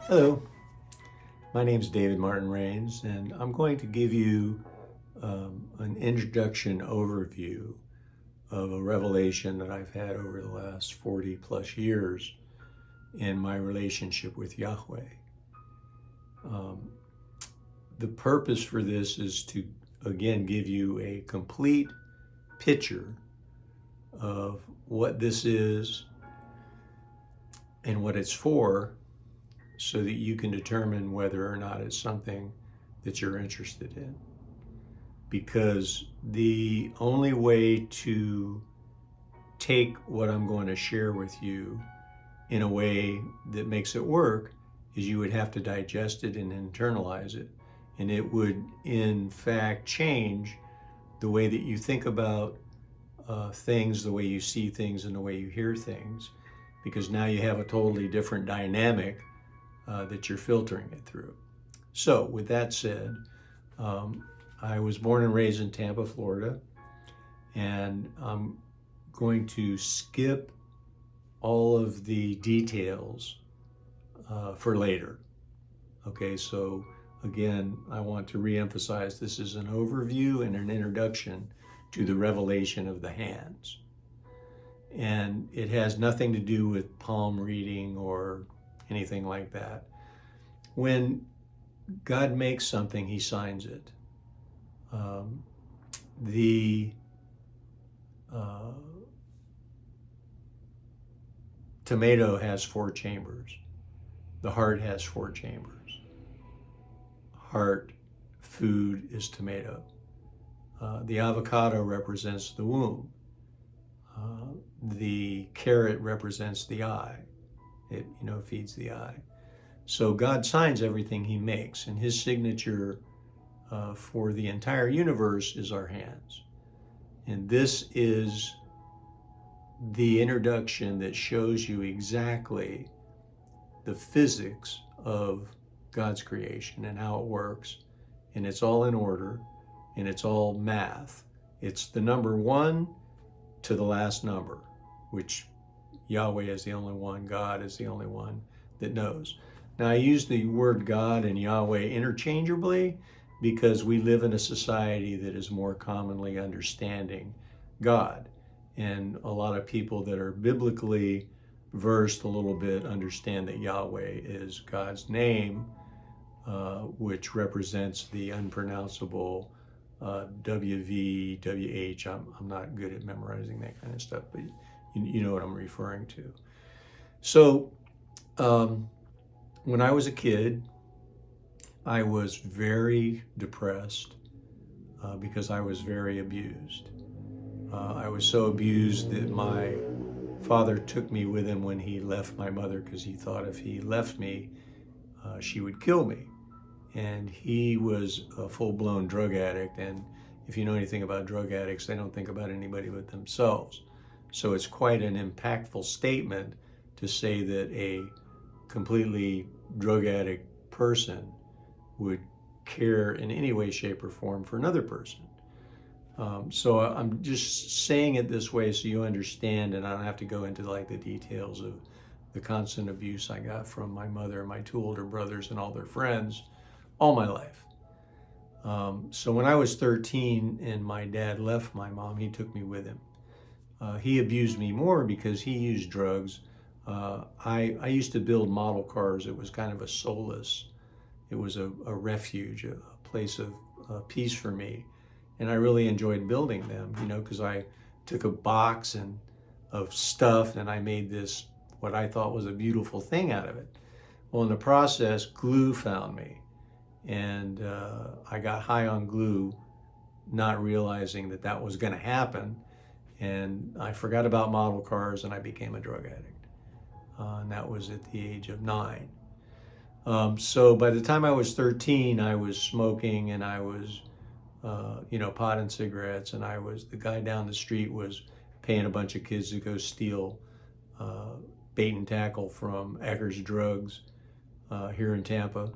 Hello, my name is David Martin Rains, and I'm going to give you an introduction overview of a revelation that I've had over the last 40 plus years in my relationship with Yahweh. Um, the purpose for this is to, again, give you a complete picture of what this is and what it's for, so that you can determine whether or not it's something that you're interested in. Because the only way to take what I'm going to share with you in a way that makes it work is you would have to digest it and internalize it. And it would, in fact, change the way that you think about things, the way you see things, and the way you hear things, because now you have a totally different dynamic that you're filtering it through. So, with that said, I was born and raised in Tampa, Florida, and I'm going to skip all of the details for later. Okay, so again, I want to reemphasize this is an overview and an introduction to the revelation of the hands. And it has nothing to do with palm reading or anything like that. When God makes something, He signs it. The tomato has 4 chambers. The heart has 4 chambers. Heart, food is tomato. The avocado represents the womb. The carrot represents the eye. It, feeds the eye. So God signs everything He makes, and His signature for the entire universe is our hands. And this is the introduction that shows you exactly the physics of God's creation and how it works. And it's all in order, and it's all math. It's the number 1 to the last number, which Yahweh is the only one, God is the only one that knows. Now, I use the word God and Yahweh interchangeably because we live in a society that is more commonly understanding God. And a lot of people that are biblically versed a little bit understand that Yahweh is God's name, which represents the unpronounceable WV, WH. I'm not good at memorizing that kind of stuff, but you know what I'm referring to. So when I was a kid, I was very depressed because I was very abused. I was so abused that my father took me with him when he left my mother, because he thought if he left me, she would kill me. And he was a full-blown drug addict. And if you know anything about drug addicts, they don't think about anybody but themselves. So it's quite an impactful statement to say that a completely drug addict person would care in any way, shape, or form for another person. So I'm just saying it this way so you understand, and I don't have to go into like the details of the constant abuse I got from my mother and my 2 older brothers and all their friends all my life. So when I was 13 and my dad left my mom, he took me with him. He abused me more because he used drugs. I used to build model cars. It was kind of a solace. It was a refuge, a place of peace for me. And I really enjoyed building them, because I took a box of stuff and I made this, what I thought was a beautiful thing out of it. Well, in the process, glue found me. And I got high on glue, not realizing that that was going to happen. And I forgot about model cars and I became a drug addict. And that was at the age of 9. So by the time I was 13, I was smoking, and I was, pot and cigarettes. And the guy down the street was paying a bunch of kids to go steal bait and tackle from Eckers Drugs here in Tampa.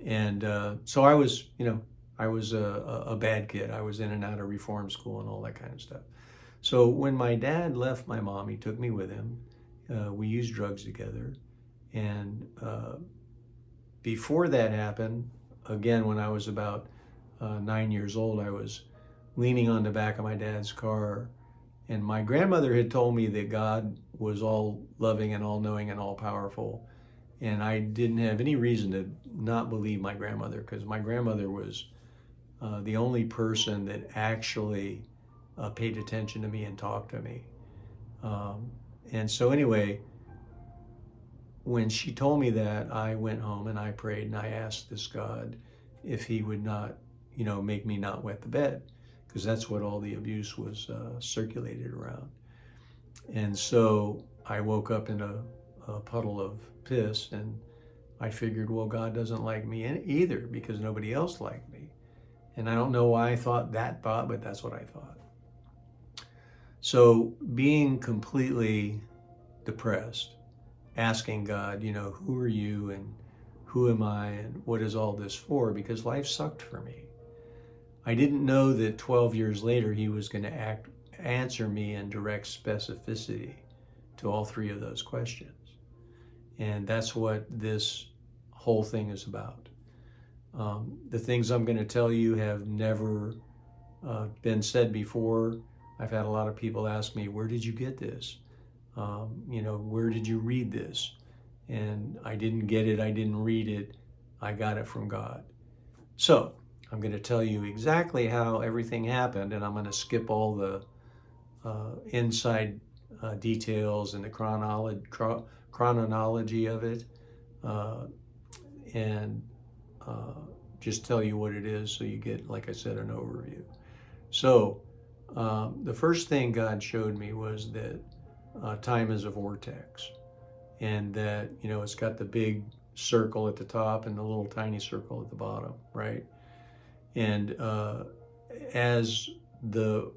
And so I was, a bad kid. I was in and out of reform school and all that kind of stuff. So when my dad left my mom, he took me with him. We used drugs together. And before that happened, again, when I was about 9 years old, I was leaning on the back of my dad's car. And my grandmother had told me that God was all loving and all knowing and all powerful. And I didn't have any reason to not believe my grandmother, because my grandmother was the only person that actually paid attention to me and talked to me. And so, anyway, when she told me that, I went home and I prayed and I asked this God if he would not, make me not wet the bed, because that's what all the abuse was circulated around. And so I woke up in a puddle of piss, and I figured, well, God doesn't like me either, because nobody else liked me. And I don't know why I thought that thought, but that's what I thought. So being completely depressed, asking God, who are you and who am I and what is all this for? Because life sucked for me. I didn't know that 12 years later he was going to answer me in direct specificity to all three of those questions. And that's what this whole thing is about. The things I'm going to tell you have never been said before. I've had a lot of people ask me, where did you get this? Where did you read this? And I didn't get it, I didn't read it, I got it from God. So I'm going to tell you exactly how everything happened, and I'm going to skip all the inside details and the chronology of it, and just tell you what it is so you get, like I said, an overview. So the first thing God showed me was that time is a vortex, and that it's got the big circle at the top and the little tiny circle at the bottom, right? And as the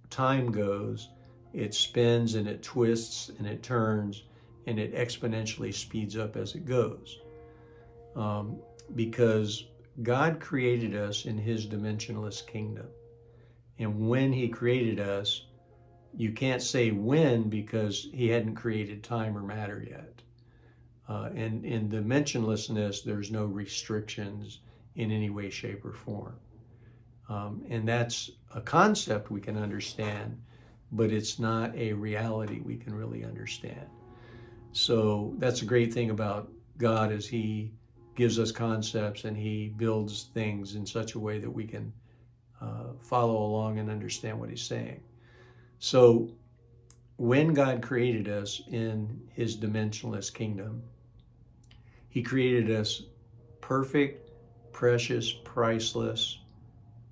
time goes, it spins and it twists and it turns and it exponentially speeds up as it goes, because God created us in his dimensionless kingdom. And when he created us, you can't say when, because he hadn't created time or matter yet. And in dimensionlessness, there's no restrictions in any way, shape, or form. And that's a concept we can understand, but it's not a reality we can really understand. So that's a great thing about God, is he gives us concepts and he builds things in such a way that we can follow along and understand what he's saying. So when God created us in his dimensionless kingdom, he created us perfect, precious, priceless,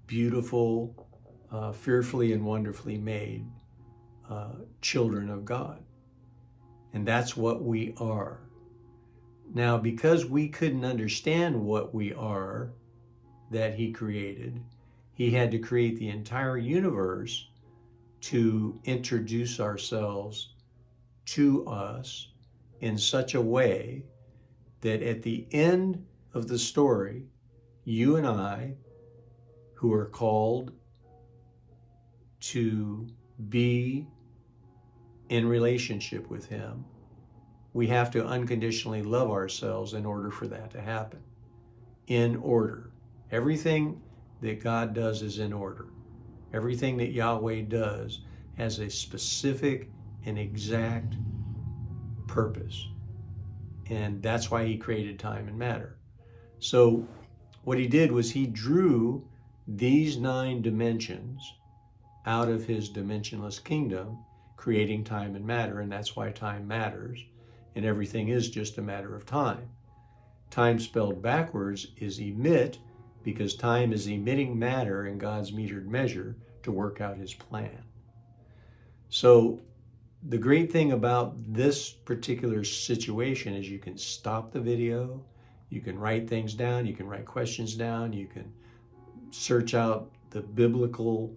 beautiful, fearfully and wonderfully made children of God. And that's what we are. Now, because we couldn't understand what we are that he created, he had to create the entire universe to introduce ourselves to us in such a way that at the end of the story, you and I, who are called to be in relationship with him, we have to unconditionally love ourselves in order for that to happen. In order. Everything that God does is in order. Everything that Yahweh does has a specific and exact purpose. And that's why he created time and matter. So what he did was he drew these 9 dimensions out of his dimensionless kingdom, creating time and matter, and that's why time matters, and everything is just a matter of time. Time spelled backwards is emit, because time is emitting matter in God's metered measure to work out his plan. So the great thing about this particular situation is you can stop the video, you can write things down, you can write questions down, you can search out the biblical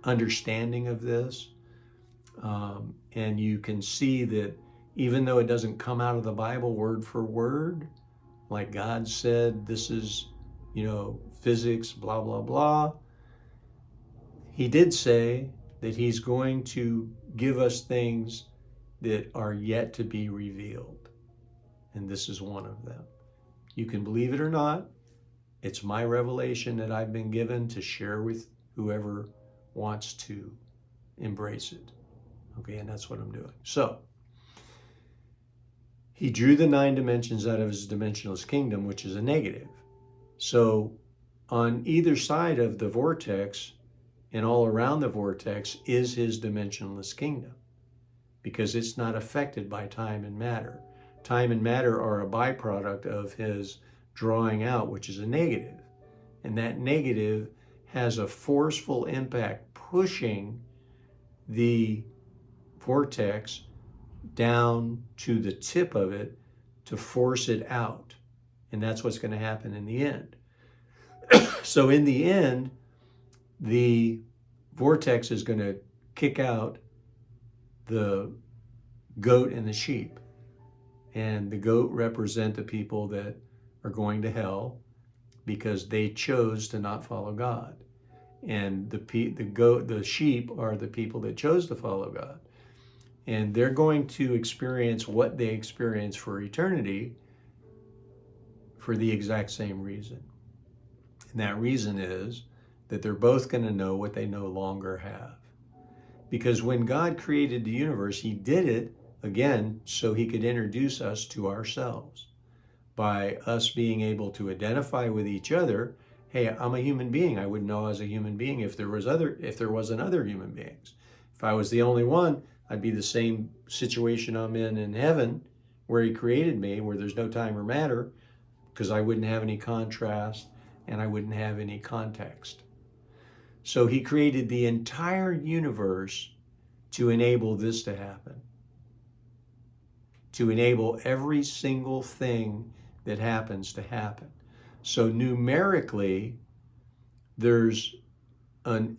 understanding of this, and you can see that even though it doesn't come out of the Bible word for word, like God said, this is, physics, blah, blah, blah, he did say that he's going to give us things that are yet to be revealed. And this is one of them. You can believe it or not. It's my revelation that I've been given to share with whoever wants to embrace it. Okay, and that's what I'm doing. So, he drew the 9 dimensions out of his dimensionless kingdom, which is a negative. So, on either side of the vortex and all around the vortex is his dimensionless kingdom, because it's not affected by time and matter. Time and matter are a byproduct of his drawing out, which is a negative. And that negative has a forceful impact pushing the vortex down to the tip of it to force it out. And that's what's going to happen in the end. So in the end, the vortex is going to kick out the goat and the sheep. And the goat represent the people that are going to hell because they chose to not follow God. And the sheep are the people that chose to follow God. And they're going to experience what they experience for eternity for the exact same reason. And that reason is that they're both going to know what they no longer have. Because when God created the universe, he did it, again, so he could introduce us to ourselves. By us being able to identify with each other, hey, I'm a human being. I would know as a human being if there wasn't other human beings. If I was the only one, I'd be the same situation I'm in heaven, where he created me, where there's no time or matter, because I wouldn't have any contrast and I wouldn't have any context. So he created the entire universe to enable this to happen, to enable every single thing that happens to happen. So numerically, there's an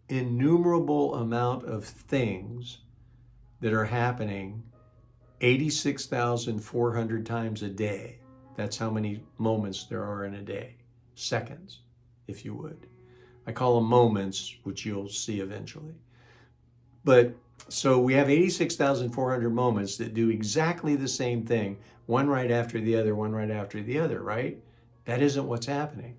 innumerable amount of things that are happening 86,400 times a day. That's how many moments there are in a day. Seconds, if you would. I call them moments, which you'll see eventually. But so we have 86,400 moments that do exactly the same thing, one right after the other, one right after the other, right? That isn't what's happening.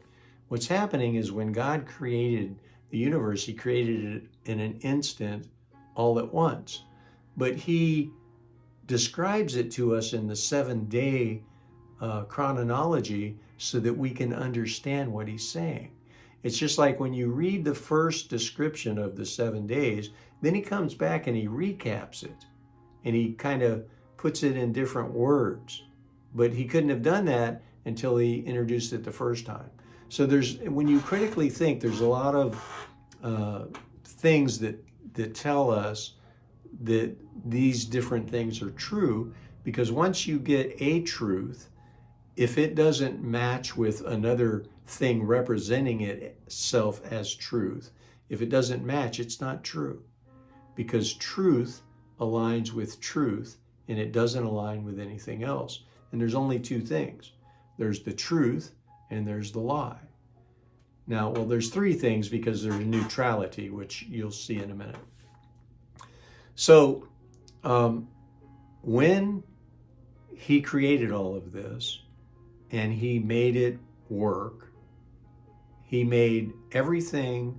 What's happening is when God created the universe, he created it in an instant all at once. But he describes it to us in the 7-day chronology so that we can understand what he's saying. It's just like when you read the first description of the 7 days, then he comes back and he recaps it and he kind of puts it in different words. But he couldn't have done that until he introduced it the first time. So when you critically think, there's a lot of things that tell us that these different things are true, because once you get a truth, if it doesn't match with another thing representing itself as truth, if it doesn't match, it's not true. Because truth aligns with truth and it doesn't align with anything else. And there's only two things. There's the truth and there's the lie. Now, well, there's three things because there's neutrality, which you'll see in a minute. So when he created all of this and he made it work, he made everything,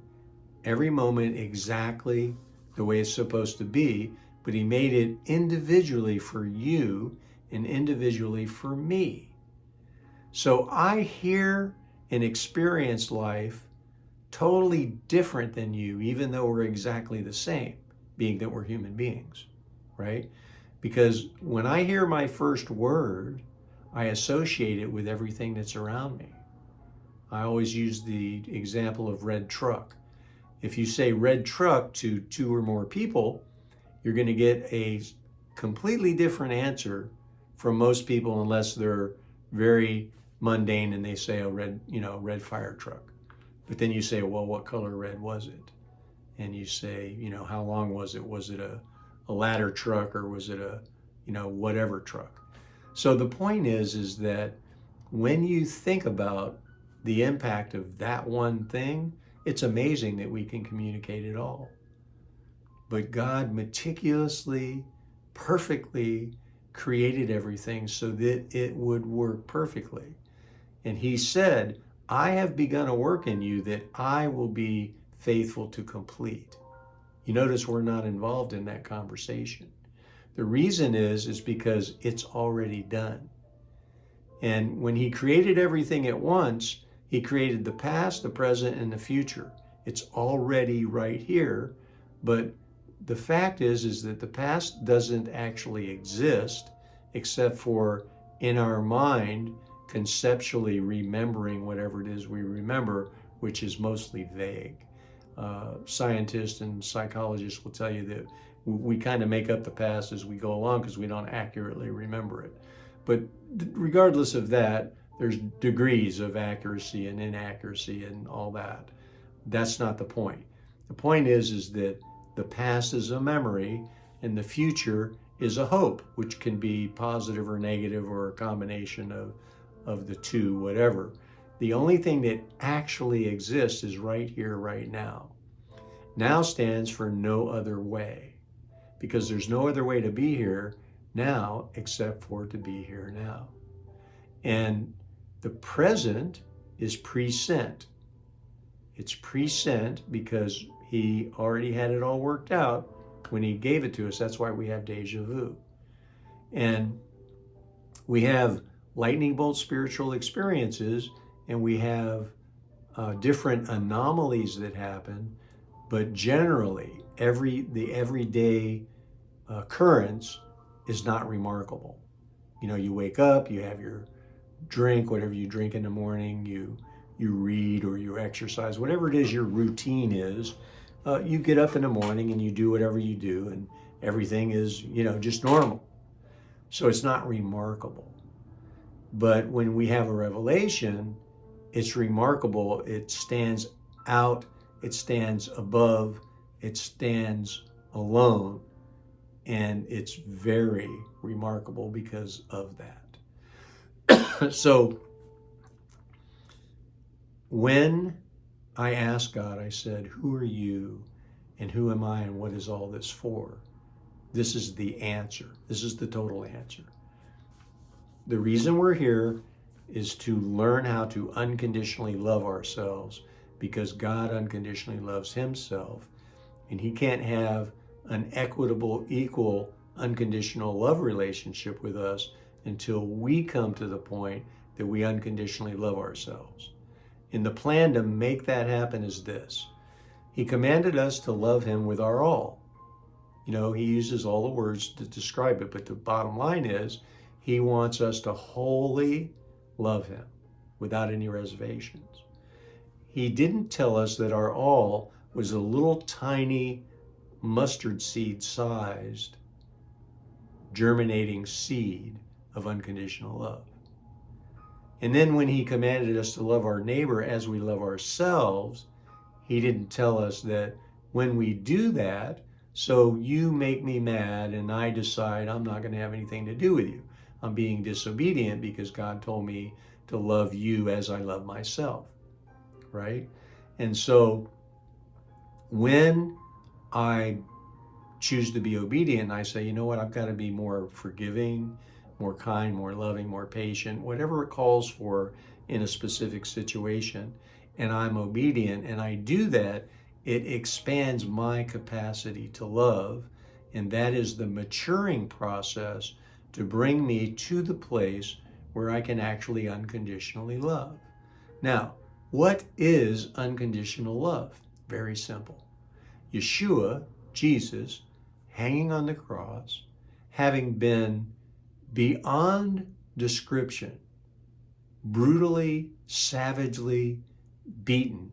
every moment exactly the way it's supposed to be, but he made it individually for you and individually for me. So I hear and experience life totally different than you, even though we're exactly the same, being that we're human beings, right? Because when I hear my first word, I associate it with everything that's around me. I always use the example of red truck. If you say red truck to 2 or more people, you're going to get a completely different answer from most people unless they're very mundane and they say a red fire truck. But then you say, well, what color red was it? And you say, how long was it? Was it a ladder truck or was it a, whatever truck? So the point is that when you think about the impact of that one thing, it's amazing that we can communicate it all. But God meticulously perfectly created everything so that it would work perfectly. And he said, I have begun a work in you that I will be faithful to complete. You notice we're not involved in that conversation. The reason is because it's already done. And when he created everything at once, he created the past, the present, and the future. It's already right here. But the fact is that the past doesn't actually exist except for in our mind, conceptually remembering whatever it is we remember, which is mostly vague. Scientists and psychologists will tell you that we kind of make up the past as we go along because we don't accurately remember it. But regardless of that, there's degrees of accuracy and inaccuracy and all that. That's not the point. The point is that the past is a memory and the future is a hope, which can be positive or negative or a combination of the two, whatever. The only thing that actually exists is right here, right now. Now stands for no other way, because there's no other way to be here now except for to be here now. And the present is present. It's present because he already had it all worked out when he gave it to us. That's why we have deja vu. And we have lightning bolt spiritual experiences, and we have different anomalies that happen, but generally the everyday occurrence is not remarkable. You know, you wake up, you have your drink, whatever you drink in the morning, you read or you exercise, whatever it is your routine is. You get up in the morning and you do whatever you do, and everything is, just normal. So it's not remarkable. But when we have a revelation, it's remarkable. It stands out, it stands above, it stands alone. And it's very remarkable because of that. So when I asked God, I said, who are you and who am I and what is all this for? This is the answer. This is the total answer. The reason we're here is to learn how to unconditionally love ourselves, because God unconditionally loves himself, and he can't have an equitable, equal, unconditional love relationship with us until we come to the point that we unconditionally love ourselves. And the plan to make that happen is this. He commanded us to love him with our all. He uses all the words to describe it, but the bottom line is he wants us to wholly love him without any reservations. He didn't tell us that our all was a little tiny mustard seed sized germinating seed of unconditional love. And then when he commanded us to love our neighbor as we love ourselves, he didn't tell us that when we do that, so you make me mad and I decide I'm not going to have anything to do with you. I'm being disobedient because God told me to love you as I love myself, right? And so when I choose to be obedient and I say, you know what, I've got to be more forgiving, more kind, more loving, more patient, whatever it calls for in a specific situation, and I'm obedient and I do that, it expands my capacity to love, and that is the maturing process to bring me to the place where I can actually unconditionally love. Now, what is unconditional love? Very simple. Yeshua, Jesus, hanging on the cross, having been beyond description, brutally, savagely beaten,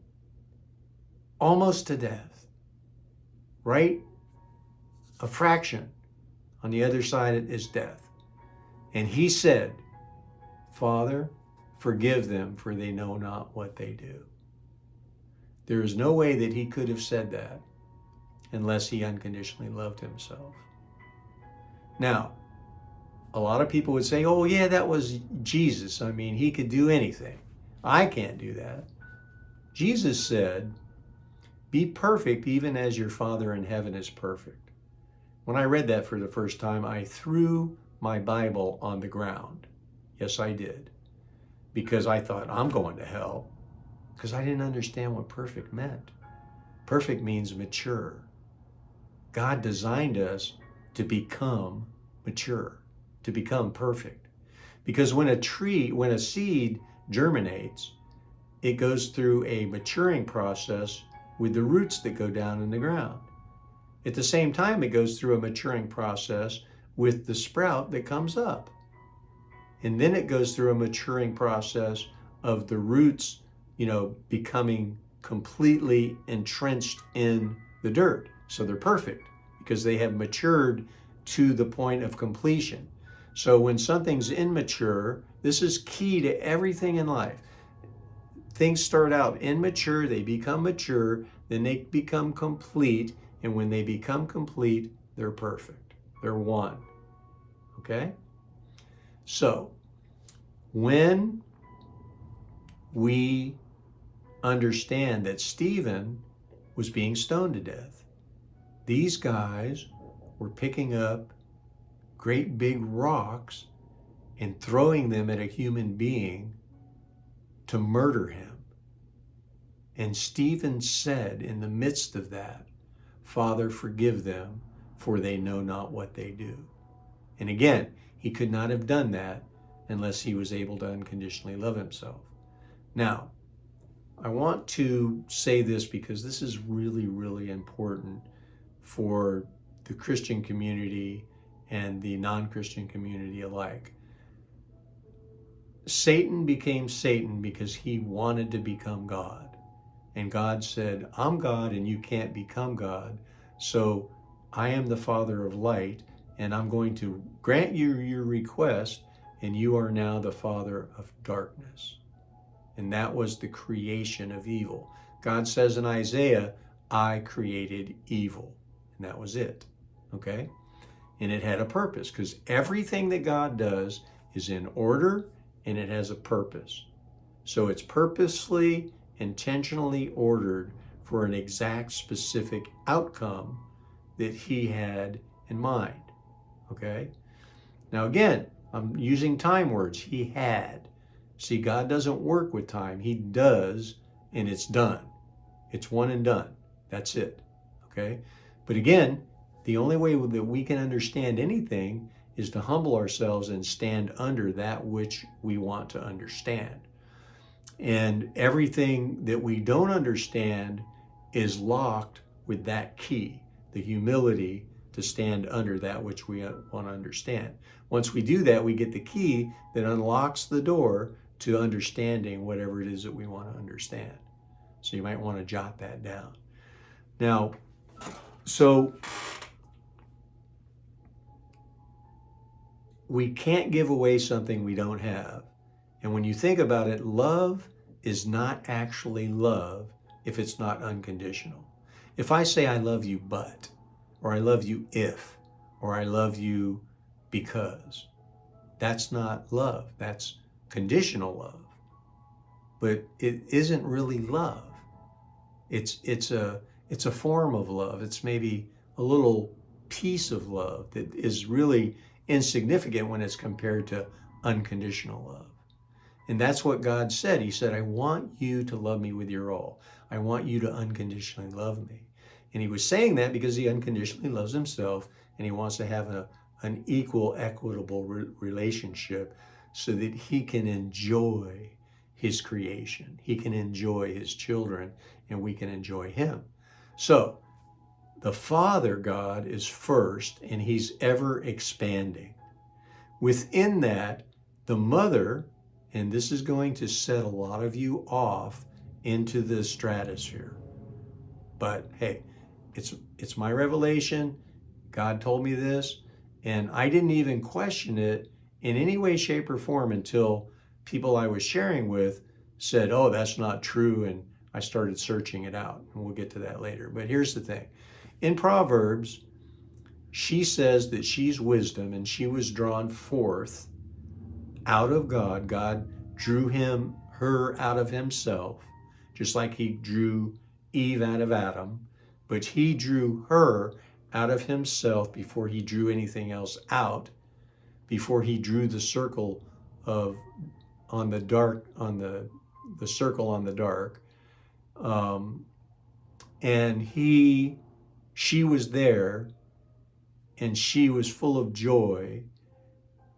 almost to death, right? A fraction on the other side is death. And he said, Father, forgive them, for they know not what they do. There is no way that he could have said that unless he unconditionally loved himself. Now, a lot of people would say, oh yeah, that was Jesus. I mean, he could do anything. I can't do that. Jesus said, be perfect even as your Father in heaven is perfect. When I read that for the first time, I threw my Bible on the ground. Yes, I did. Because I thought, I'm going to hell. Because I didn't understand what perfect meant. Perfect means mature. God designed us to become mature, to become perfect. Because when a seed germinates, it goes through a maturing process with the roots that go down in the ground. At the same time, it goes through a maturing process with the sprout that comes up. And then it goes through a maturing process of the roots, becoming completely entrenched in the dirt. So they're perfect because they have matured to the point of completion. So when something's immature, this is key to everything in life. Things start out immature, they become mature, then they become complete, and when they become complete, they're perfect. They're one. Okay? So, when we understand that Stephen was being stoned to death, these guys were picking up great big rocks and throwing them at a human being to murder him. And Stephen said in the midst of that, Father, forgive them, for they know not what they do. And again, he could not have done that unless he was able to unconditionally love himself. Now, I want to say this because this is really, really important for the Christian community and the non-Christian community alike. Satan became Satan because he wanted to become God. And God said, I'm God and you can't become God. So I am the Father of light and I'm going to grant you your request, and you are now the father of darkness. And that was the creation of evil. God says in Isaiah, I created evil. And that was it. Okay? And it had a purpose because everything that God does is in order and it has a purpose. So it's purposely, intentionally ordered for an exact specific outcome that he had in mind. Okay? Now again, I'm using time words. He had. See, God doesn't work with time. He does, and it's done. It's one and done. That's it. Okay? But again, the only way that we can understand anything is to humble ourselves and stand under that which we want to understand. And everything that we don't understand is locked with that key, the humility to stand under that which we want to understand. Once we do that, we get the key that unlocks the door to understanding whatever it is that we want to understand. So you might want to jot that down. Now, so we can't give away something we don't have. And when you think about it, love is not actually love if it's not unconditional. If I say I love you but, or I love you if, or I love you because, that's not love. That's conditional love. But it isn't really love. It's a form of love. It's maybe a little piece of love that is really insignificant when it's compared to unconditional love. And that's what God said. He said, I want you to love me with your all. I want you to unconditionally love me. And he was saying that because he unconditionally loves himself and he wants to have an equal, equitable relationship so that he can enjoy his creation. He can enjoy his children and we can enjoy him. So the Father God is first and he's ever expanding. Within that, the mother, and this is going to set a lot of you off into the stratosphere. But hey, it's my revelation. God told me this, and I didn't even question it in any way, shape, or form until people I was sharing with said, oh, that's not true, and I started searching it out, and we'll get to that later. But here's the thing. In Proverbs, she says that she's wisdom, and she was drawn forth out of God. God drew her out of himself, just like he drew Eve out of Adam, but he drew her out of himself before he drew anything else out, before he drew the circle of on the dark, on the circle on the dark. And she was there, and she was full of joy,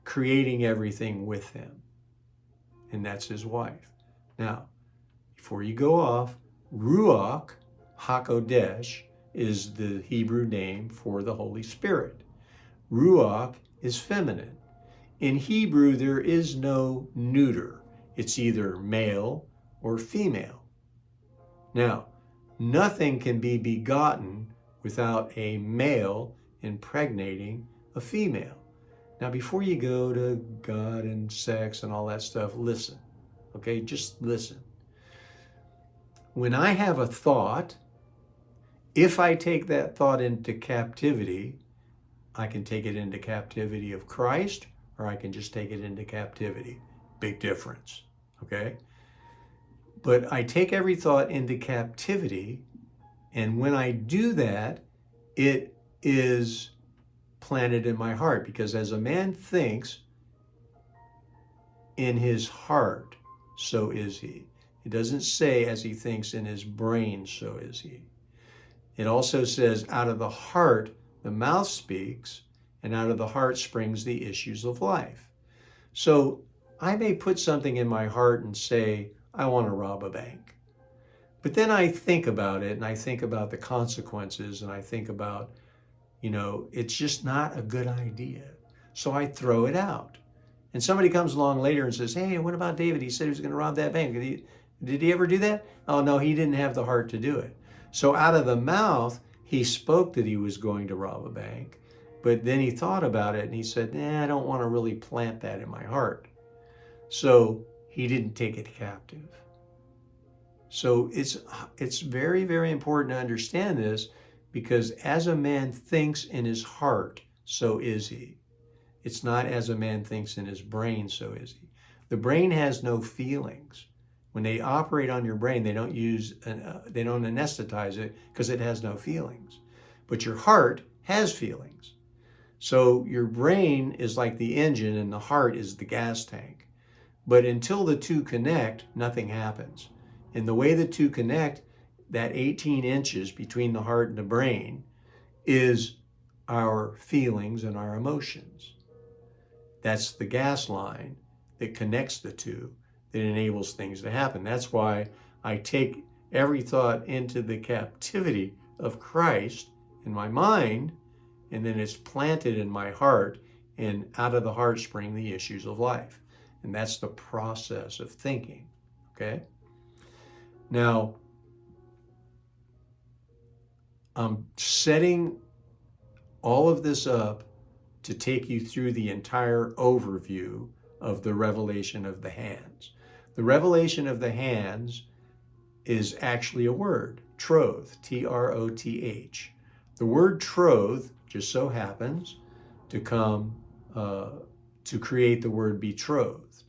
creating everything with him. And that's his wife. Now, before you go off, Ruach HaKodesh is the Hebrew name for the Holy Spirit. Ruach is feminine. In Hebrew, there is no neuter. It's either male or female. Now, nothing can be begotten without a male impregnating a female. Now, before you go to God and sex and all that stuff, listen, okay? Just listen. When I have a thought, if I take that thought into captivity, I can take it into captivity of Christ, or I can just take it into captivity. Big difference, okay? But I take every thought into captivity, and when I do that, it is planted in my heart, because as a man thinks in his heart, so is he. It doesn't say as he thinks in his brain, so is he. It also says out of the heart, the mouth speaks, and out of the heart springs the issues of life. So I may put something in my heart and say, I want to rob a bank. But then I think about it, and I think about the consequences, and I think about, it's just not a good idea. So I throw it out. And somebody comes along later and says, hey, what about David? He said he was going to rob that bank. Did he ever do that? Oh, no, he didn't have the heart to do it. So out of the mouth, he spoke that he was going to rob a bank. But then he thought about it and he said, I don't want to really plant that in my heart. So he didn't take it captive. So it's very, very important to understand this, because as a man thinks in his heart, so is he. It's not as a man thinks in his brain, so is he. The brain has no feelings. When they operate on your brain, they don't anesthetize it because it has no feelings. But your heart has feelings. So your brain is like the engine and the heart is the gas tank. But until the two connect, nothing happens. And the way the two connect, that 18 inches between the heart and the brain, is our feelings and our emotions. That's the gas line that connects the two, that enables things to happen. That's why I take every thought into the captivity of Christ in my mind, and then it's planted in my heart, and out of the heart spring the issues of life. And that's the process of thinking, okay? Now, I'm setting all of this up to take you through the entire overview of the revelation of the hands. The revelation of the hands is actually a word, T.R.O.T.H, T-R-O-T-H. The word troth just so happens to come to create the word betrothed,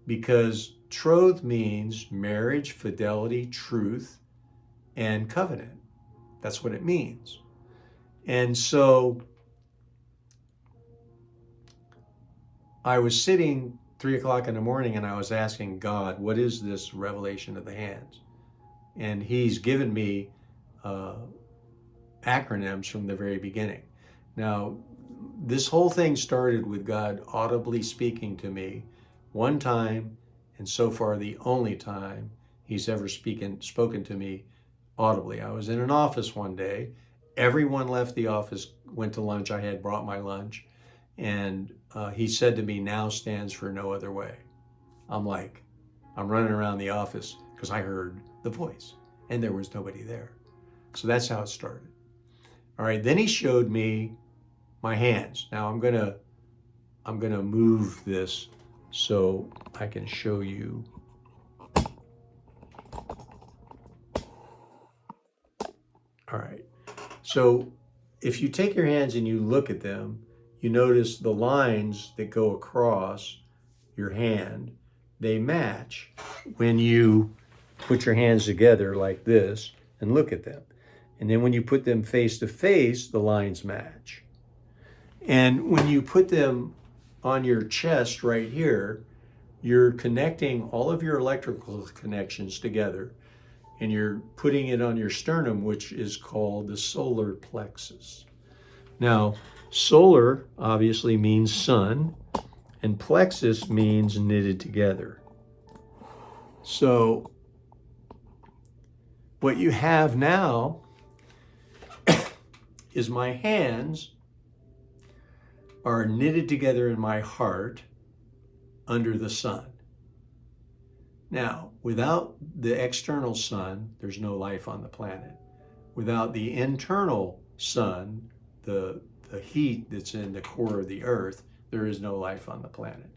because troth means marriage, fidelity, truth, and covenant. That's what it means. And so I was sitting 3 o'clock in the morning and I was asking God, what is this revelation of the hands? And he's given me acronyms from the very beginning. Now, this whole thing started with God audibly speaking to me one time, and so far the only time he's ever spoken to me audibly. I was in an office one day. Everyone left the office, went to lunch. I had brought my lunch. And he said to me, now stands for no other way. I'm running around the office because I heard the voice and there was nobody there. So that's how it started. All right, then he showed me my hands. Now I'm gonna move this so I can show you. All right, so if you take your hands and you look at them, you notice the lines that go across your hand, they match when you put your hands together like this and look at them. And then when you put them face to face, the lines match. And when you put them on your chest right here, you're connecting all of your electrical connections together, and you're putting it on your sternum, which is called the solar plexus. Now, solar obviously means sun, and plexus means knitted together. So what you have now is my hands are knitted together in my heart under the sun. Now, without the external sun, there's no life on the planet. Without the internal sun, the heat that's in the core of the earth, there is no life on the planet.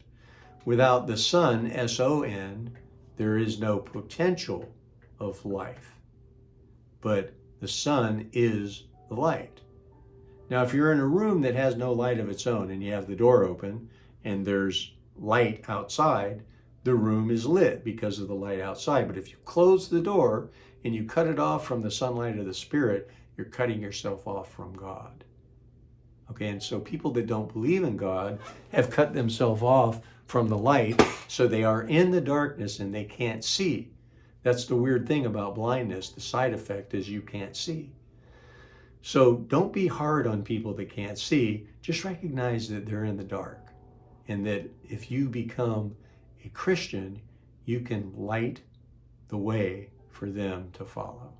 Without the sun, S-O-N, there is no potential of life. But the sun is the light. Now, if you're in a room that has no light of its own and you have the door open and there's light outside, the room is lit because of the light outside. But if you close the door and you cut it off from the sunlight of the Spirit, you're cutting yourself off from God. Okay, and so people that don't believe in God have cut themselves off from the light, so they are in the darkness and they can't see. That's the weird thing about blindness. The side effect is you can't see. So don't be hard on people that can't see. Just recognize that they're in the dark, and that if you become a Christian, you can light the way for them to follow.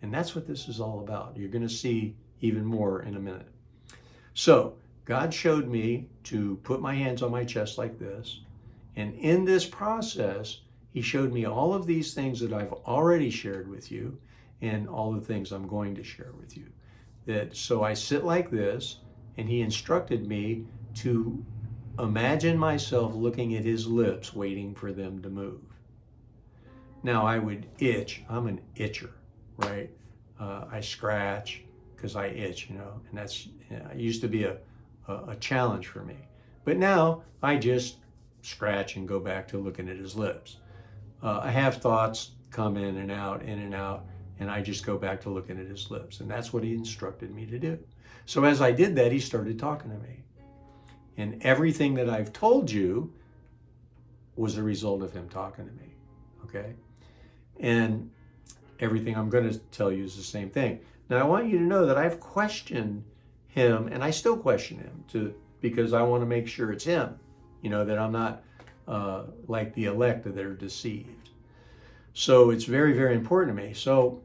And that's what this is all about. You're going to see even more in a minute. So God showed me to put my hands on my chest like this. And in this process, he showed me all of these things that I've already shared with you and all the things I'm going to share with you. So I sit like this, and he instructed me to imagine myself looking at his lips, waiting for them to move. Now I would itch. I'm an itcher, right? I scratch because I itch, and that's it used to be a challenge for me. But now I just scratch and go back to looking at his lips. I have thoughts come in and out, and I just go back to looking at his lips. And that's what he instructed me to do. So as I did that, he started talking to me. And everything that I've told you was a result of him talking to me, okay? And everything I'm going to tell you is the same thing. Now, I want you to know that I've questioned him, and I still question him because I want to make sure it's him, that I'm not like the elect that are deceived. So it's very, very important to me. So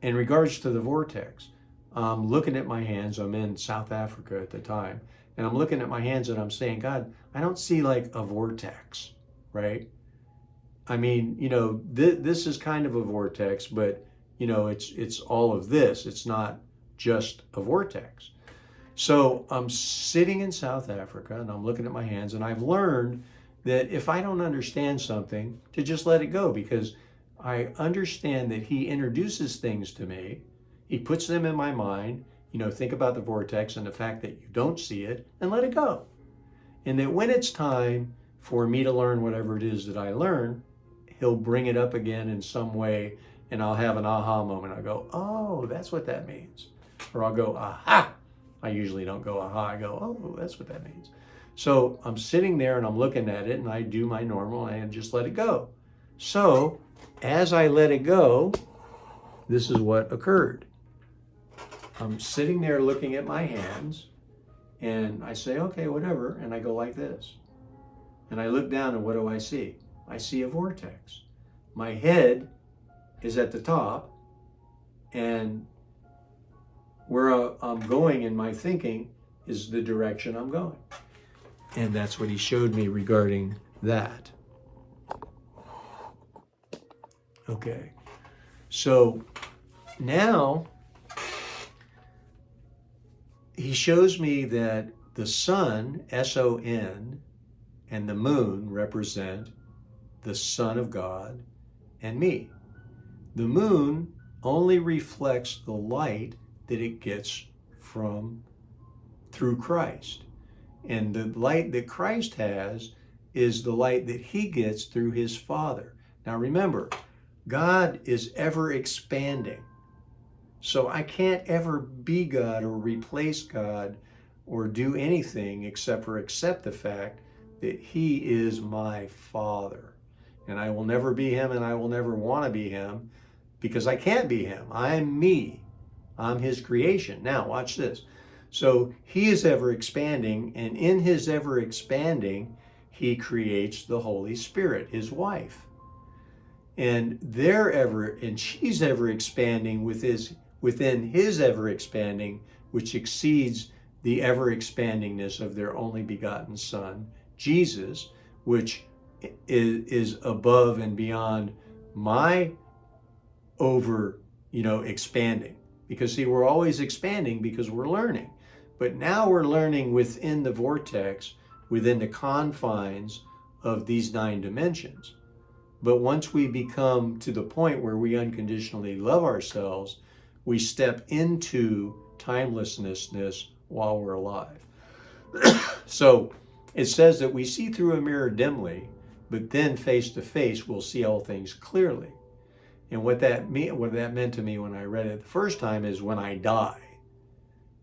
in regards to the vortex, I'm looking at my hands. I'm in South Africa at the time, and I'm looking at my hands and I'm saying, God, I don't see like a vortex, right? I mean, this is kind of a vortex, but it's all of this. It's not just a vortex. So I'm sitting in South Africa and I'm looking at my hands, and I've learned that if I don't understand something, to just let it go, because I understand that he introduces things to me. He puts them in my mind, think about the vortex and the fact that you don't see it, and let it go. And that when it's time for me to learn whatever it is that I learn, he'll bring it up again in some way, and I'll have an aha moment. I'll go, oh, that's what that means. Or I'll go, aha. I usually don't go, aha. I go, oh, that's what that means. So I'm sitting there and I'm looking at it, and I do my normal and just let it go. So as I let it go, this is what occurred. I'm sitting there looking at my hands, and I say, okay, whatever. And I go like this. And I look down, and what do I see? I see a vortex. My head is at the top, and where I'm going in my thinking is the direction I'm going. And that's what he showed me regarding that. Okay. So now he shows me that the sun, S-O-N, and the moon represent the Son of God and me. The moon only reflects the light that it gets through Christ. And the light that Christ has is the light that he gets through his Father. Now remember, God is ever expanding. So I can't ever be God or replace God or do anything except for accept the fact that He is my Father. And I will never be Him, and I will never want to be Him because I can't be Him. I'm me. I'm His creation. Now, watch this. So He is ever expanding, and in His ever expanding, He creates the Holy Spirit, His wife. And she's ever expanding within His ever expanding, which exceeds the ever expandingness of their only begotten Son, Jesus, which is above and beyond my over, expanding. Because see, we're always expanding because we're learning. But now we're learning within the vortex, within the confines of these 9 dimensions. But once we become to the point where we unconditionally love ourselves, we step into timelessness while we're alive. So it says that we see through a mirror dimly, but then face to face we'll see all things clearly. And what that meant to me when I read it the first time is when I die.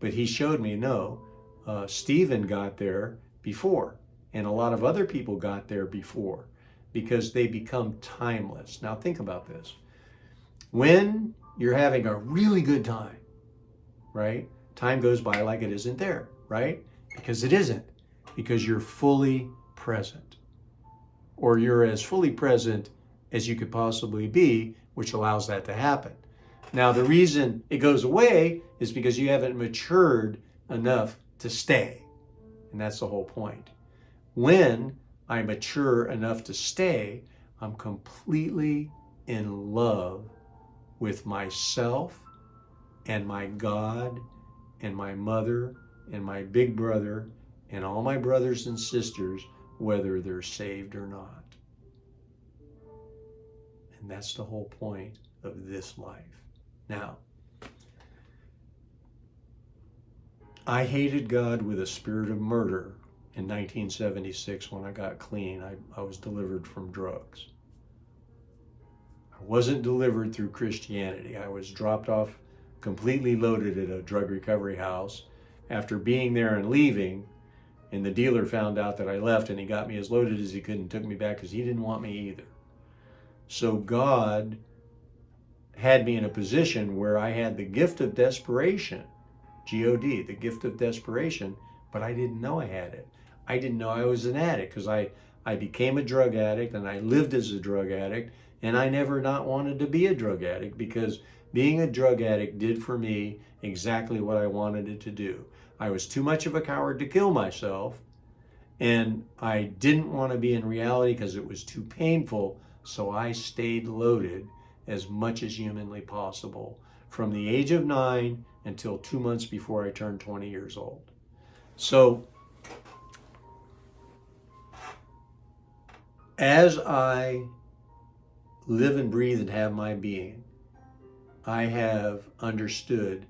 But he showed me, no, Stephen got there before, and a lot of other people got there before, because they become timeless. Now think about this. When you're having a really good time, right? Time goes by like it isn't there, right? Because it isn't. Because you're fully present. Or you're as fully present as you could possibly be, which allows that to happen. Now, the reason it goes away is because you haven't matured enough to stay. And that's the whole point. When I mature enough to stay, I'm completely in love with myself and my God and my mother and my big brother and all my brothers and sisters, whether they're saved or not. And that's the whole point of this life. Now, I hated God with a spirit of murder in 1976 when I got clean. I was delivered from drugs. I wasn't delivered through Christianity. I was dropped off completely loaded at a drug recovery house after being there and leaving, and the dealer found out that I left, and he got me as loaded as he could and took me back because he didn't want me either. So God had me in a position where I had the gift of desperation, G-O-D, the gift of desperation, but I didn't know I had it. I didn't know I was an addict because I became a drug addict and I lived as a drug addict, and I never not wanted to be a drug addict because being a drug addict did for me exactly what I wanted it to do. I was too much of a coward to kill myself, and I didn't want to be in reality because it was too painful, so I stayed loaded as much as humanly possible from the age of 9 until 2 months before I turned 20 years old. So as I live and breathe and have my being, I have understood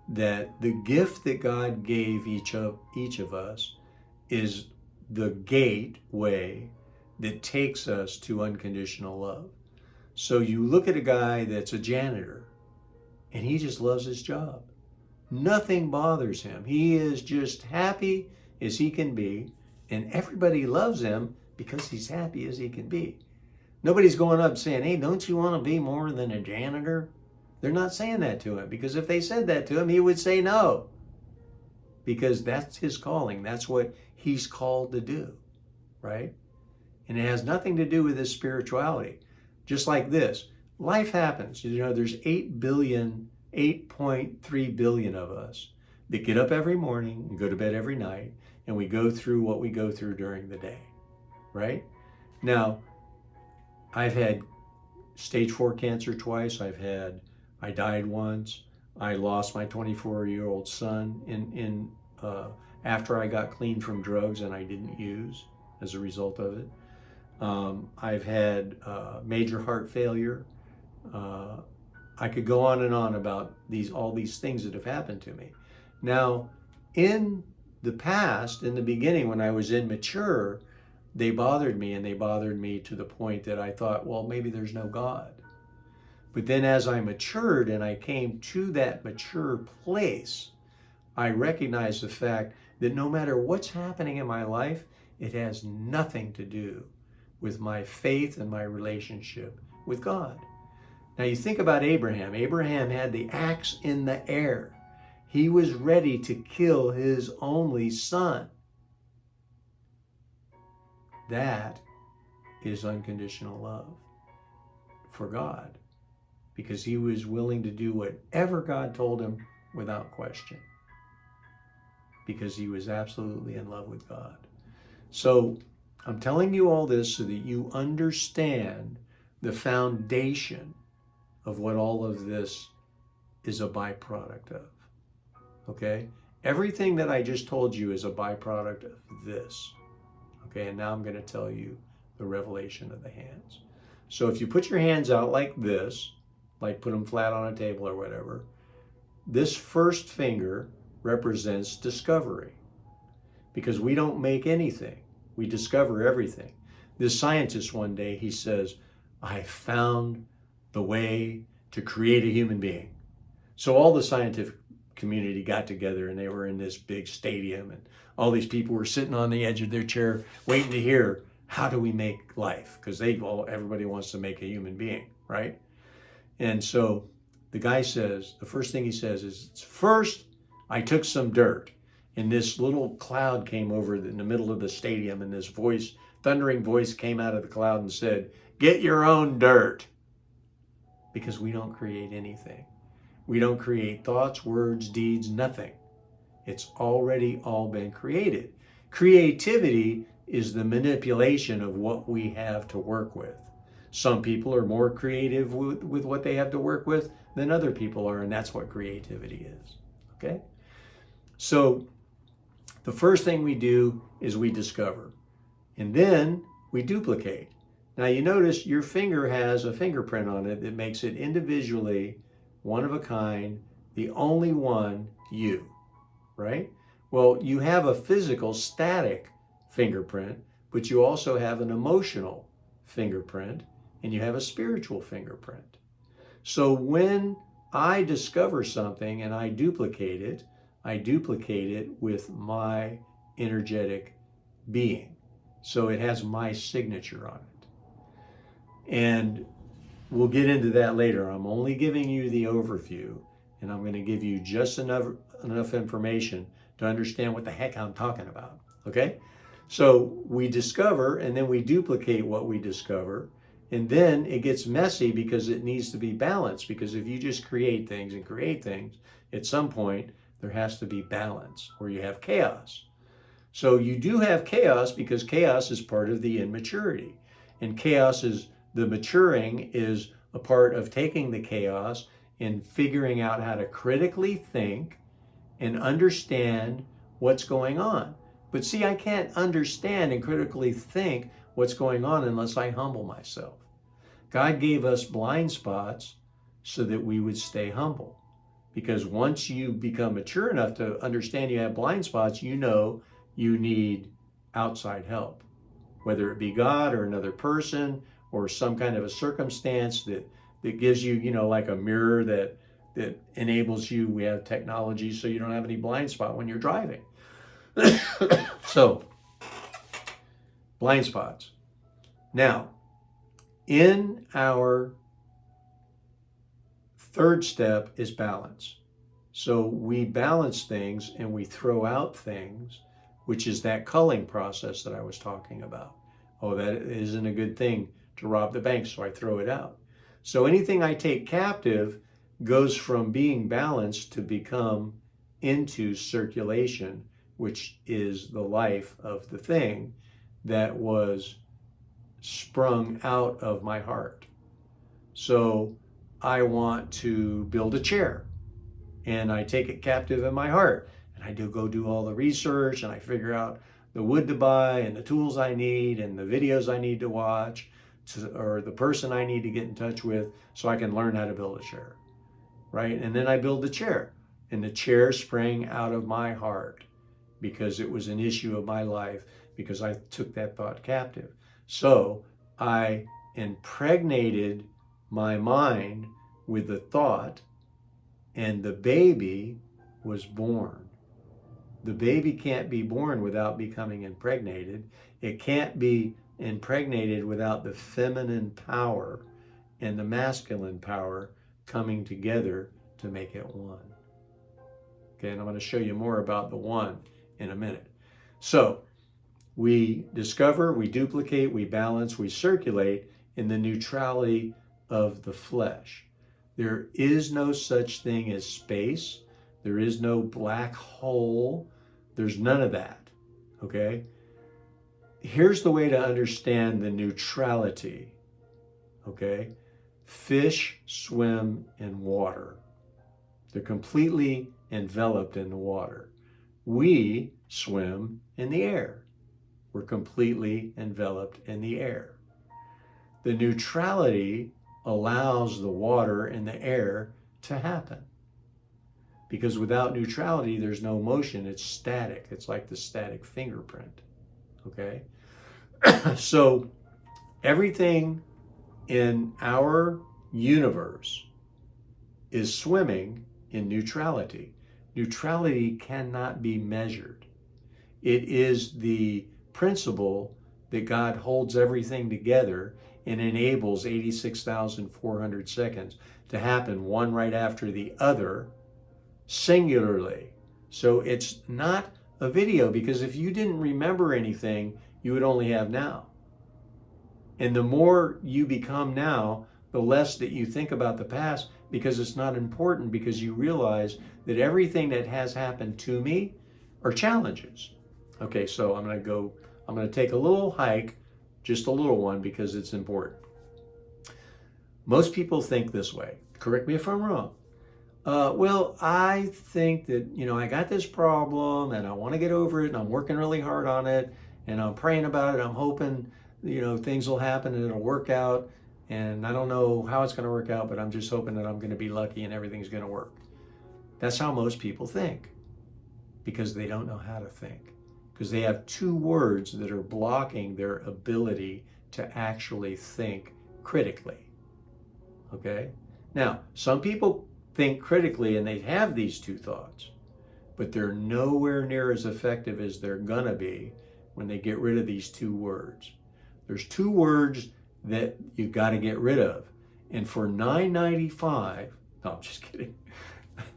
that the gift that God gave each of us is the gateway that takes us to unconditional love. So you look at a guy that's a janitor and he just loves his job. Nothing bothers him. He is just happy as he can be, and everybody loves him because he's happy as he can be. Nobody's going up saying, hey, don't you want to be more than a janitor? They're not saying that to him, because if they said that to him, he would say no. Because that's his calling. That's what he's called to do, right? And it has nothing to do with his spirituality. Just like this, life happens. There's 8.3 billion of us that get up every morning and go to bed every night, and we go through what we go through during the day, right? Now, I've had stage 4 cancer twice. I died once. I lost my 24-year-old son after I got clean from drugs and I didn't use as a result of it. I've had major heart failure. I could go on and on about all these things that have happened to me. Now, in the past, in the beginning, when I was immature, they bothered me, and they bothered me to the point that I thought, well, maybe there's no God. But then as I matured and I came to that mature place, I recognized the fact that no matter what's happening in my life, it has nothing to do with my faith and my relationship with God. Now you think about Abraham. Abraham had the axe in the air. He was ready to kill his only son. That is unconditional love for God, because he was willing to do whatever God told him without question, because he was absolutely in love with God. So I'm telling you all this so that you understand the foundation of what all of this is a byproduct of. Okay? Everything that I just told you is a byproduct of this. Okay, and now I'm going to tell you the revelation of the hands. So if you put your hands out like this, like put them flat on a table or whatever, this first finger represents discovery, because we don't make anything. We discover everything. This scientist one day, he says, I found the way to create a human being. So all the scientific community got together and they were in this big stadium, and all these people were sitting on the edge of their chair waiting to hear, how do we make life? Because everybody wants to make a human being, right? And so the guy says, the first thing he says is, first I took some dirt, and this little cloud came over in the middle of the stadium, and this voice, thundering voice, came out of the cloud and said, get your own dirt. Because we don't create anything. We don't create thoughts, words, deeds, nothing. It's already all been created. Creativity is the manipulation of what we have to work with. Some people are more creative with what they have to work with than other people are, and that's what creativity is. Okay? So the first thing we do is we discover, and then we duplicate. Now you notice your finger has a fingerprint on it that makes it individually one of a kind, the only one, you, right? Well, you have a physical, static fingerprint, but you also have an emotional fingerprint, and you have a spiritual fingerprint. So when I discover something and I duplicate it with my energetic being. So it has my signature on it. And we'll get into that later. I'm only giving you the overview, and I'm going to give you just enough information to understand what the heck I'm talking about. Okay? So we discover, and then we duplicate what we discover, and then it gets messy because it needs to be balanced. Because if you just create things, at some point there has to be balance, or you have chaos. So you do have chaos because chaos is part of the immaturity, and chaos is the maturing is a part of taking the chaos and figuring out how to critically think and understand what's going on. But see, I can't understand and critically think what's going on unless I humble myself. God gave us blind spots so that we would stay humble. Because once you become mature enough to understand you have blind spots, you know you need outside help, whether it be God or another person or some kind of a circumstance that gives you, like a mirror that enables you. We have technology so you don't have any blind spot when you're driving. So, blind spots. Now, in our third step is balance. So we balance things and we throw out things, which is that culling process that I was talking about. Oh, that isn't a good thing to rob the bank, so I throw it out. So anything I take captive goes from being balanced to become into circulation, which is the life of the thing that was sprung out of my heart. So I want to build a chair, and I take it captive in my heart, and I go do all the research, and I figure out the wood to buy and the tools I need and the videos I need to watch or the person I need to get in touch with so I can learn how to build a chair, right? And then I build the chair, and the chair sprang out of my heart because it was an issue of my life, because I took that thought captive. So I impregnated my mind with the thought, and the baby was born. The baby can't be born without becoming impregnated. It can't be impregnated without the feminine power and the masculine power coming together to make it one. Okay, and I'm going to show you more about the one in a minute. So we discover, we duplicate, we balance, we circulate in the neutrality of the flesh. There is no such thing as space. There is no black hole. There's none of that, okay? Here's the way to understand the neutrality, okay? Fish swim in water. They're completely enveloped in the water. We swim in the air. We're completely enveloped in the air. The neutrality allows the water and the air to happen. Because without neutrality, there's no motion. It's static. It's like the static fingerprint, okay? So everything in our universe is swimming in neutrality. Neutrality cannot be measured. It is the principle that God holds everything together and enables 86,400 seconds to happen one right after the other singularly. So it's not a video, because if you didn't remember anything, you would only have now. And the more you become now, the less that you think about the past, because it's not important, because you realize that everything that has happened to me are challenges. Okay, so I'm going to take a little hike, just a little one, because it's important. Most people think this way. Correct me if I'm wrong. Well, I think that, I got this problem and I want to get over it, and I'm working really hard on it, and I'm praying about it. I'm hoping, things will happen and it'll work out. And I don't know how it's going to work out, but I'm just hoping that I'm going to be lucky and everything's going to work. That's how most people think, because they don't know how to think. Because they have two words that are blocking their ability to actually think critically. Okay? Now, some people think critically and they have these two thoughts, but they're nowhere near as effective as they're gonna be when they get rid of these two words. There's two words that you've got to get rid of. And for $9.95, no, I'm just kidding.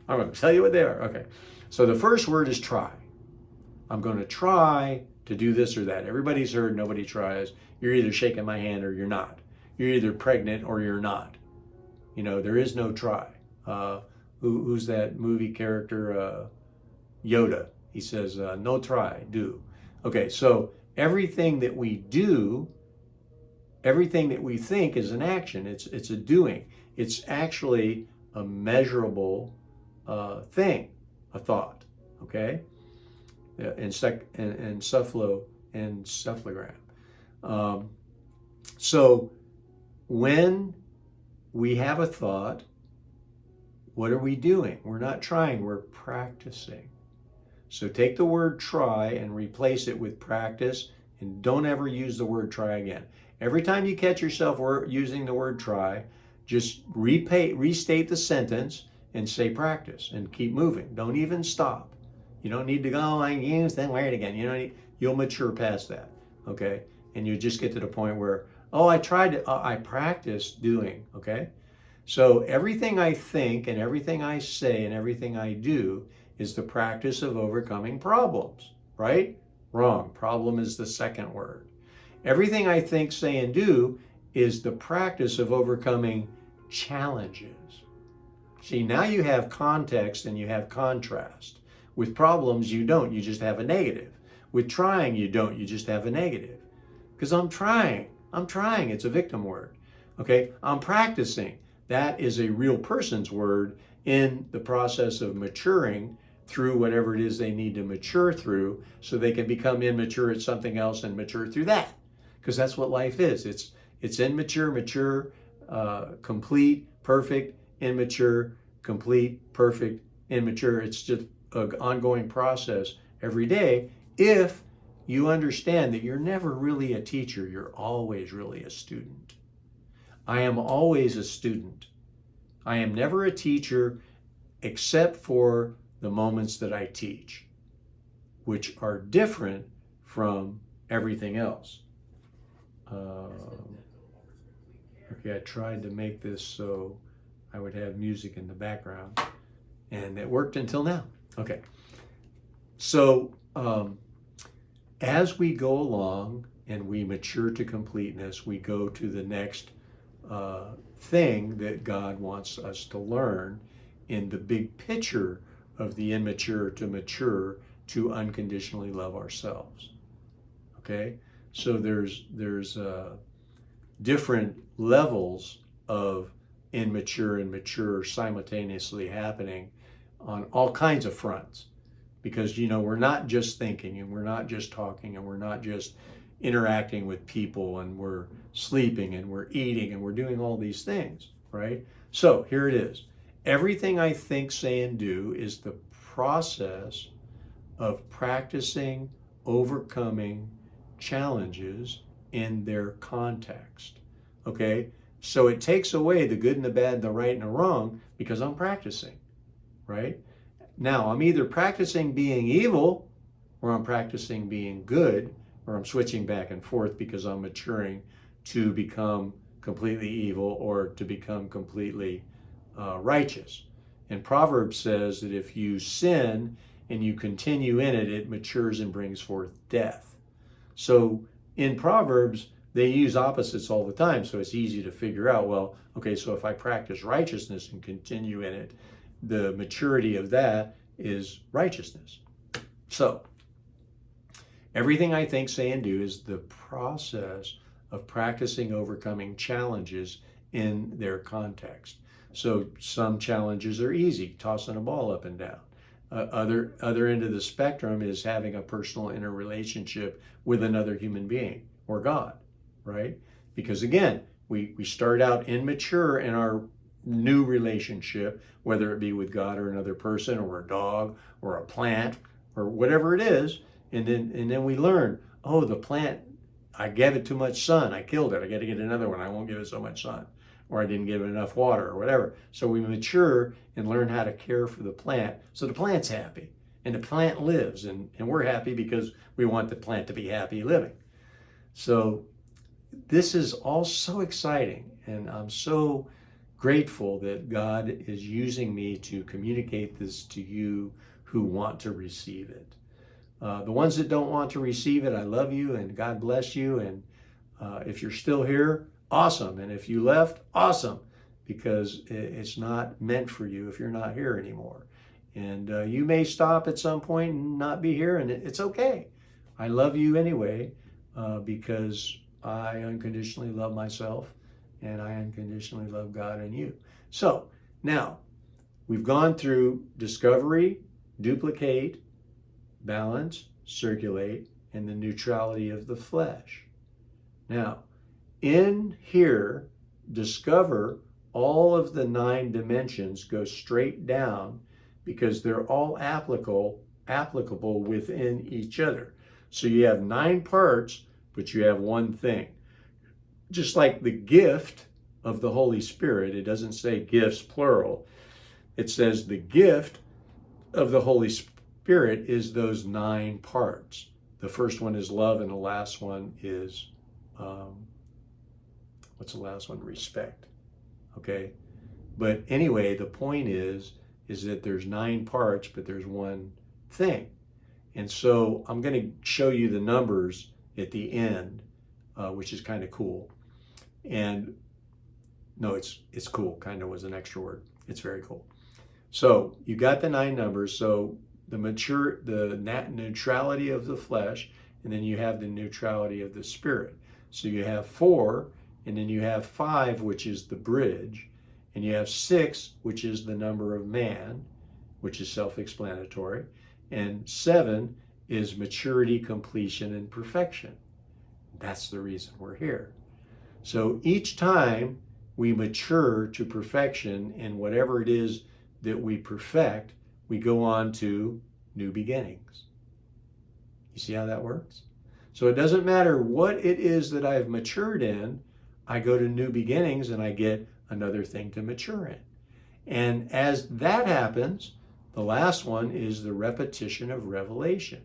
I'm going to tell you what they are. Okay. So the first word is try. I'm going to try to do this or that. Everybody's heard nobody tries. You're either shaking my hand or you're not. You're either pregnant or you're not. There is no try. Who's that movie character? Yoda. He says, no try, do. Okay, so everything that we do, everything that we think is an action. It's a doing. It's actually a measurable thing, a thought. Okay, encephalogram. So when we have a thought, what are we doing? We're not trying, we're practicing. So take the word try and replace it with practice, and don't ever use the word try again. Every time you catch yourself using the word try, just restate the sentence and say practice, and keep moving. Don't even stop. You don't need to go, I use that word again. You'll mature past that, okay? And you just get to the point where, I practiced doing, okay? So everything I think and everything I say and everything I do is the practice of overcoming problems, right? Wrong. Problem is the second word. Everything I think, say, and do is the practice of overcoming challenges. See, now you have context and you have contrast. With problems, you don't. You just have a negative. With trying, you don't. You just have a negative. Because I'm trying. It's a victim word. Okay? I'm practicing. That is a real person's word in the process of maturing through whatever it is they need to mature through, so they can become immature at something else and mature through that. Because that's what life is. It's immature, mature, complete, perfect, immature, complete, perfect, immature. It's just an ongoing process every day if you understand that you're never really a teacher, you're always really a student. I am always a student. I am never a teacher except for the moments that I teach, which are different from everything else. Okay, I tried to make this so I would have music in the background, and it worked until now. Okay, so as we go along and we mature to completeness, we go to the next thing that God wants us to learn in the big picture of the immature to mature to unconditionally love ourselves. Okay, so there's different levels of immature and mature simultaneously happening on all kinds of fronts, because we're not just thinking, and we're not just talking, and we're not just interacting with people, and we're sleeping, and we're eating, and we're doing all these things, right? So here it is. Everything I think, say, and do is the process of practicing overcoming challenges in their context. Okay? So it takes away the good and the bad and the right and the wrong because I'm practicing, right? Now, I'm either practicing being evil or I'm practicing being good, or I'm switching back and forth because I'm maturing to become completely evil or to become completely righteous. And Proverbs says that if you sin and you continue in it, it matures and brings forth death. So in Proverbs, they use opposites all the time, so it's easy to figure out, well, okay, so if I practice righteousness and continue in it, the maturity of that is righteousness. So everything I think, say, and do is the process of practicing overcoming challenges in their context. So some challenges are easy, tossing a ball up and down. Other end of the spectrum is having a personal interrelationship with another human being or God, right? Because again, we start out immature in our new relationship, whether it be with God or another person or a dog or a plant or whatever it is, and then we learn, oh, the plant, I gave it too much sun, I killed it, I got to get another one, I won't give it so much sun, or I didn't give it enough water or whatever. So we mature and learn how to care for the plant so the plant's happy and the plant lives, and we're happy because we want the plant to be happy living. So this is all so exciting, and I'm so grateful that God is using me to communicate this to you who want to receive it. The ones that don't want to receive it, I love you and God bless you. And if you're still here, awesome. And if you left, awesome, because it's not meant for you if you're not here anymore. And you may stop at some point and not be here, and it's okay. I love you anyway because I unconditionally love myself, and I unconditionally love God and you. So now we've gone through discovery, duplicate, balance, circulate, and the neutrality of the flesh. Now, in here, discover all of the 9 dimensions go straight down because they're all applicable within each other. So you have 9 parts, but you have one thing. Just like the gift of the Holy Spirit, it doesn't say gifts plural. It says the gift of the Holy Spirit is those 9 parts. The first one is love, and the last one is what's the last one? Respect. Okay, but anyway, the point is that there's 9 parts, but there's one thing. And so I'm going to show you the numbers at the end, which is kind of cool. And no, it's cool. Kind of was an extra word. It's very cool. So you got the 9 numbers. So the neutrality of the flesh, and then you have the neutrality of the spirit. So you have 4, and then you have 5, which is the bridge, and you have 6, which is the number of man, which is self-explanatory, and 7 is maturity, completion, and perfection. That's the reason we're here. So each time we mature to perfection in whatever it is that we perfect, we go on to new beginnings. You see how that works? So it doesn't matter what it is that I've matured in, I go to new beginnings and I get another thing to mature in. And as that happens, the last one is the repetition of revelation.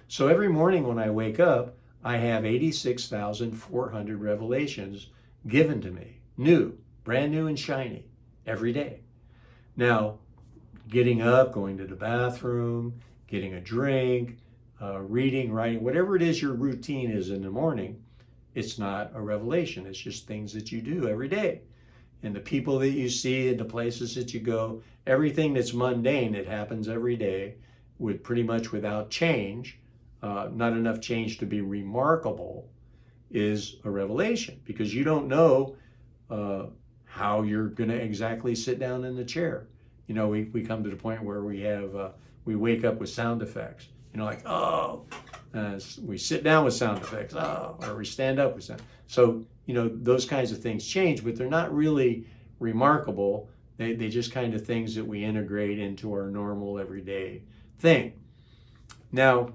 So every morning when I wake up, I have 86,400 revelations given to me, new, brand new and shiny, every day. Now, getting up, going to the bathroom, getting a drink, reading, writing, whatever it is your routine is in the morning, it's not a revelation. It's just things that you do every day. And the people that you see and the places that you go, everything that's mundane that happens every day with pretty much without change, not enough change to be remarkable, is a revelation, because you don't know how you're going to exactly sit down in the chair. You know, we come to the point where we wake up with sound effects. You know, like, oh, we sit down with sound effects, oh, or we stand up with sound. So, you know, those kinds of things change, but they're not really remarkable. They just kind of things that we integrate into our normal everyday thing. Now,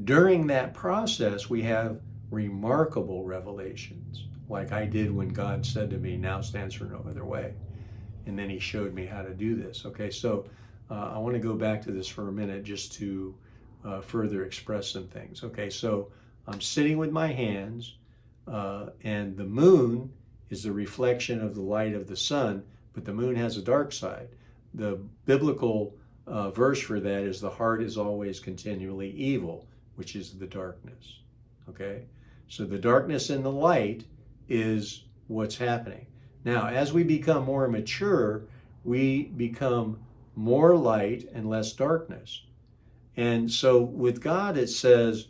during that process, we have remarkable revelations, like I did when God said to me, "Now stands for no other way." And then he showed me how to do this. Okay, so I want to go back to this for a minute just to further express some things. Okay, so I'm sitting with my hands, and the moon is the reflection of the light of the sun, but the moon has a dark side. The biblical verse for that is, "The heart is always continually evil," which is the darkness. Okay, so the darkness and the light is what's happening. Now, as we become more mature, we become more light and less darkness. And so with God, it says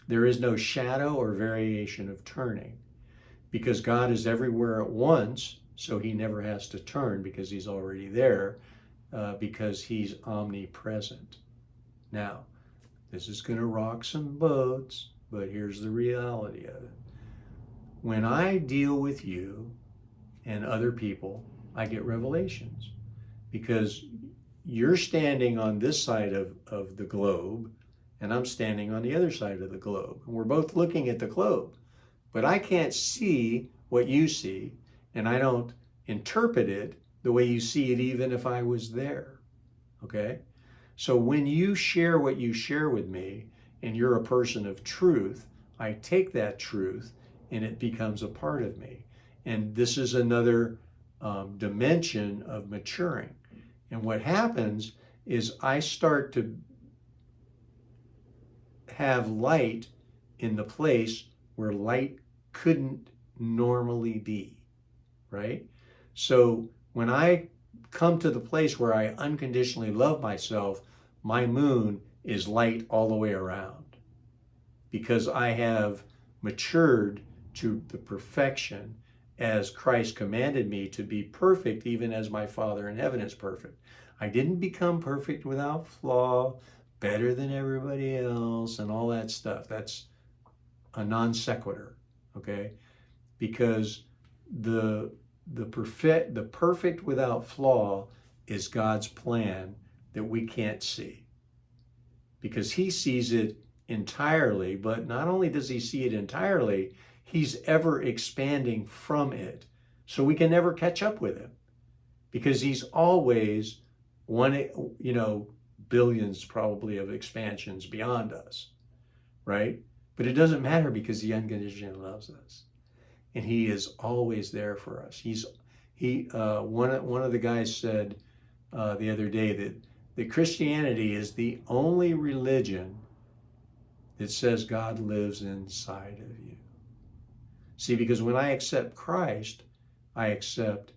there is no shadow or variation of turning, because God is everywhere at once, so he never has to turn because he's already there, because he's omnipresent. Now, this is going to rock some boats, but here's the reality of it. When I deal with you and other people, I get revelations, because you're standing on this side of the globe and I'm standing on the other side of the globe. And we're both looking at the globe, but I can't see what you see, and I don't interpret it the way you see it even if I was there. Okay? So when you share what you share with me and you're a person of truth, I take that truth and it becomes a part of me. And this is another dimension of maturing. And what happens is I start to have light in the place where light couldn't normally be, right? So when I come to the place where I unconditionally love myself, my moon is light all the way around, because I have matured to the perfection as Christ commanded me to be perfect, even as my Father in heaven is perfect. I didn't become perfect without flaw, better than everybody else, and all that stuff. That's a non sequitur, okay? Because the perfect without flaw is God's plan that we can't see, because he sees it entirely. But not only does he see it entirely, he's ever expanding from it, so we can never catch up with him, because he's always one, billions probably of expansions beyond us, right? But it doesn't matter, because he unconditionally loves us, and he is always there for us. One of the guys said the other day that Christianity is the only religion that says God lives inside of you. See, because when I accept Christ, I accept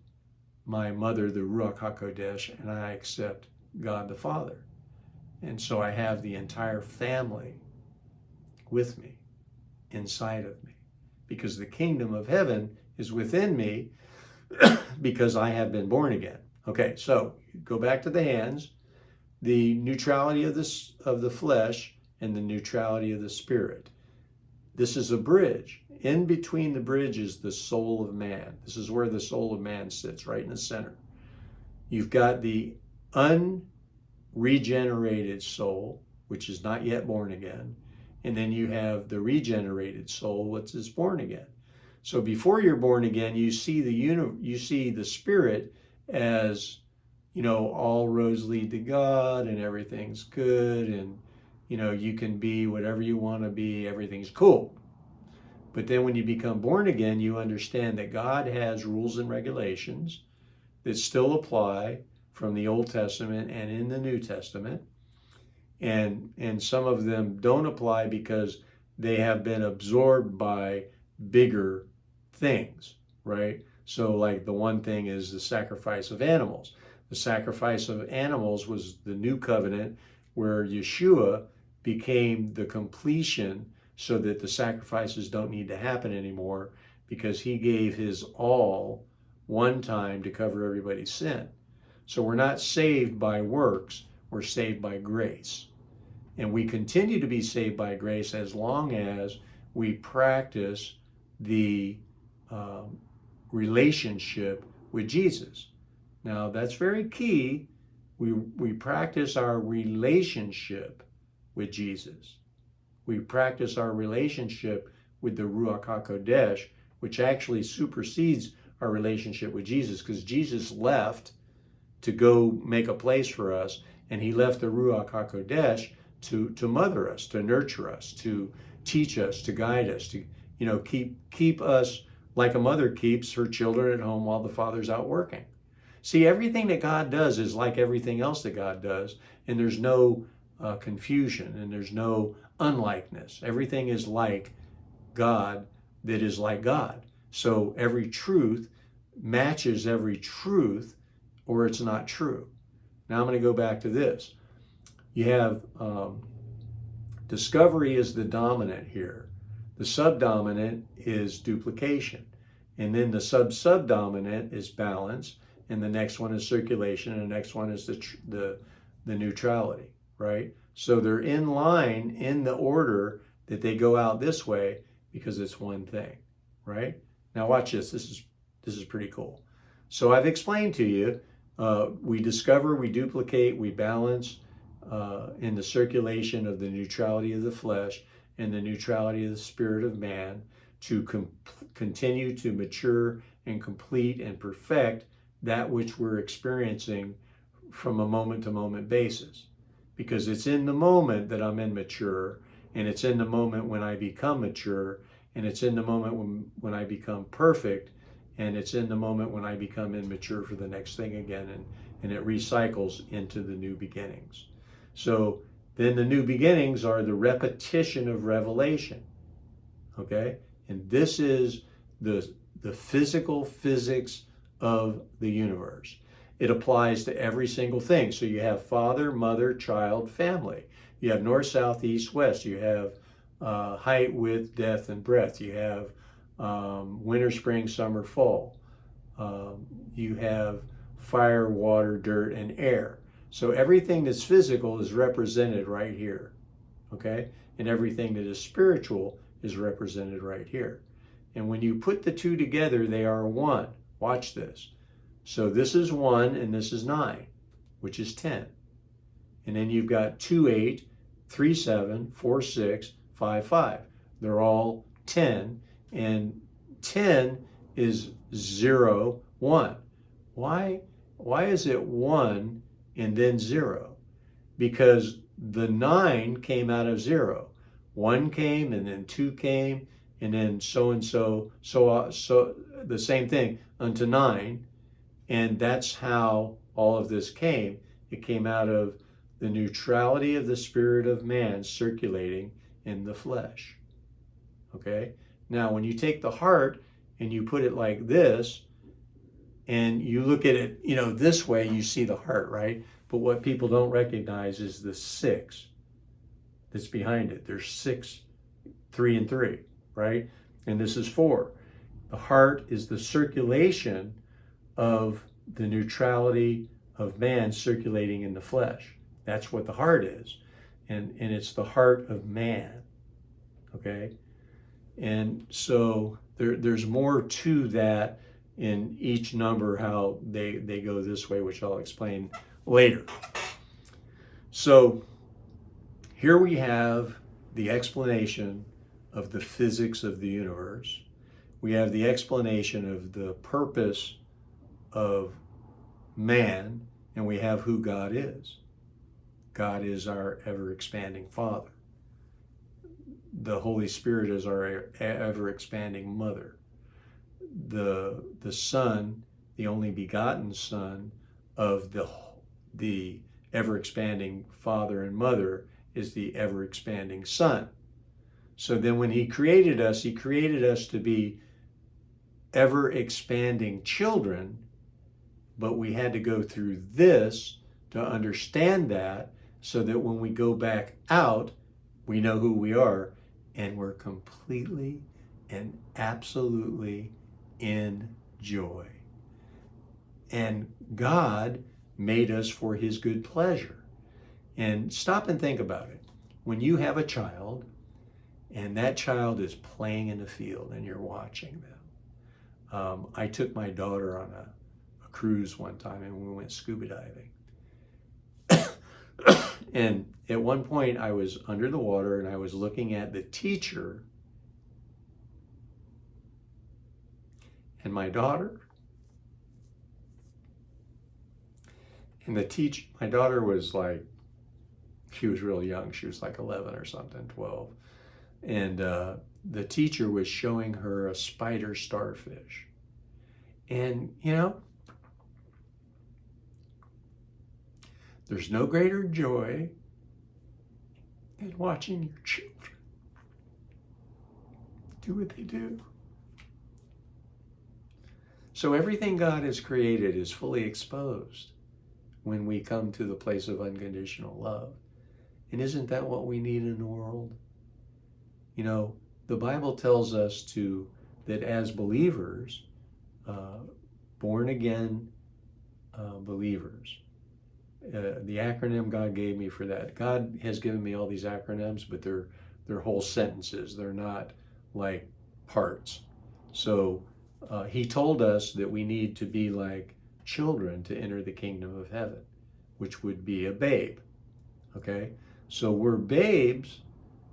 my mother, the Ruach HaKodesh, and I accept God the Father. And so I have the entire family with me, inside of me, because the kingdom of heaven is within me because I have been born again. Okay, so go back to the hands, the neutrality of the flesh and the neutrality of the spirit. This is a bridge. In between the bridge is the soul of man. This is where the soul of man sits, right in the center. You've got the unregenerated soul, which is not yet born again. And then you have the regenerated soul, which is born again. So before you're born again, you see you see the spirit as, all roads lead to God and everything's good, and you can be whatever you want to be, everything's cool. But then when you become born again, you understand that God has rules and regulations that still apply from the Old Testament and in the New Testament. And some of them don't apply because they have been absorbed by bigger things, right? So like the one thing is the sacrifice of animals. The sacrifice of animals was the new covenant where Yeshua became the completion so that the sacrifices don't need to happen anymore because he gave his all one time to cover everybody's sin. So we're not saved by works, we're saved by grace. And we continue to be saved by grace as long as we practice the relationship with Jesus. Now, that's very key. We practice our relationship with Jesus. We practice our relationship with the Ruach HaKodesh, which actually supersedes our relationship with Jesus, because Jesus left to go make a place for us, and he left the Ruach HaKodesh to mother us, to nurture us, to teach us, to guide us, to keep us like a mother keeps her children at home while the father's out working. See, everything that God does is like everything else that God does, and there's no confusion and there's no unlikeness. Everything is like God that is like God. So every truth matches every truth, or it's not true. Now I'm going to go back to this. You have discovery is the dominant here. The subdominant is duplication. And then the subdominant is balance. And the next one is circulation. And the next one is the neutrality, right? So they're in line in the order that they go out this way because it's one thing, right? Now watch this. This is pretty cool. So I've explained to you, we discover, we duplicate, we balance in the circulation of the neutrality of the flesh and the neutrality of the spirit of man to continue to mature and complete and perfect that which we're experiencing from a moment to moment basis. Because it's in the moment that I'm immature, and it's in the moment when I become mature, and it's in the moment when I become perfect, and it's in the moment when I become immature for the next thing again, and it recycles into the new beginnings. So then the new beginnings are the repetition of revelation, okay? And this is the physical physics of the universe. It applies to every single thing. So you have father, mother, child, family. You have north, south, east, west. You have height, width, depth, and breadth. You have winter, spring, summer, fall. You have fire, water, dirt, and air. So everything that's physical is represented right here, okay? And everything that is spiritual is represented right here. And when you put the two together, they are one. Watch this. So this is 1 and this is 9, which is 10. And then you've got 2, 8, 3, 7, 4, 6, 5, 5. They're all 10. And 10 is 0, 1. Why is it 1 and then 0? Because the 9 came out of 0. 1 came and then 2 came and then so the same thing unto 9. And that's how all of this came. It came out of the neutrality of the spirit of man circulating in the flesh. Okay? Now, when you take the heart and you put it like this, and you look at it, this way, you see the heart, right? But what people don't recognize is the 6 that's behind it. There's 6, 3 and 3, right? And this is 4. The heart is the circulation of the neutrality of man circulating in the flesh. That's what the heart is. And it's the heart of man, okay? And so there's more to that in each number, how they go this way, which I'll explain later. So here we have the explanation of the physics of the universe. We have the explanation of the purpose of man, and we have who God is. God is our ever-expanding Father. The Holy Spirit is our ever-expanding Mother. The Son, the only begotten Son of the ever-expanding Father and Mother, is the ever-expanding Son. So then when He created us to be ever-expanding children, but we had to go through this to understand that, so that when we go back out, we know who we are, and we're completely and absolutely in joy. And God made us for His good pleasure. And stop and think about it. When you have a child, and that child is playing in the field and you're watching them. I took my daughter on a cruise one time, and we went scuba diving. And at one point I was under the water and I was looking at the teacher and my daughter. And my daughter was like, she was real young. She was like 11 or something, 12. And the teacher was showing her a spider starfish. And, there's no greater joy than watching your children do what they do. So everything God has created is fully exposed when we come to the place of unconditional love. And isn't that what we need in the world? The Bible tells us that as believers, born again believers, the acronym God gave me for that. God has given me all these acronyms, but they're whole sentences. They're not like parts. So He told us that we need to be like children to enter the kingdom of heaven, which would be a babe. Okay? So we're babes,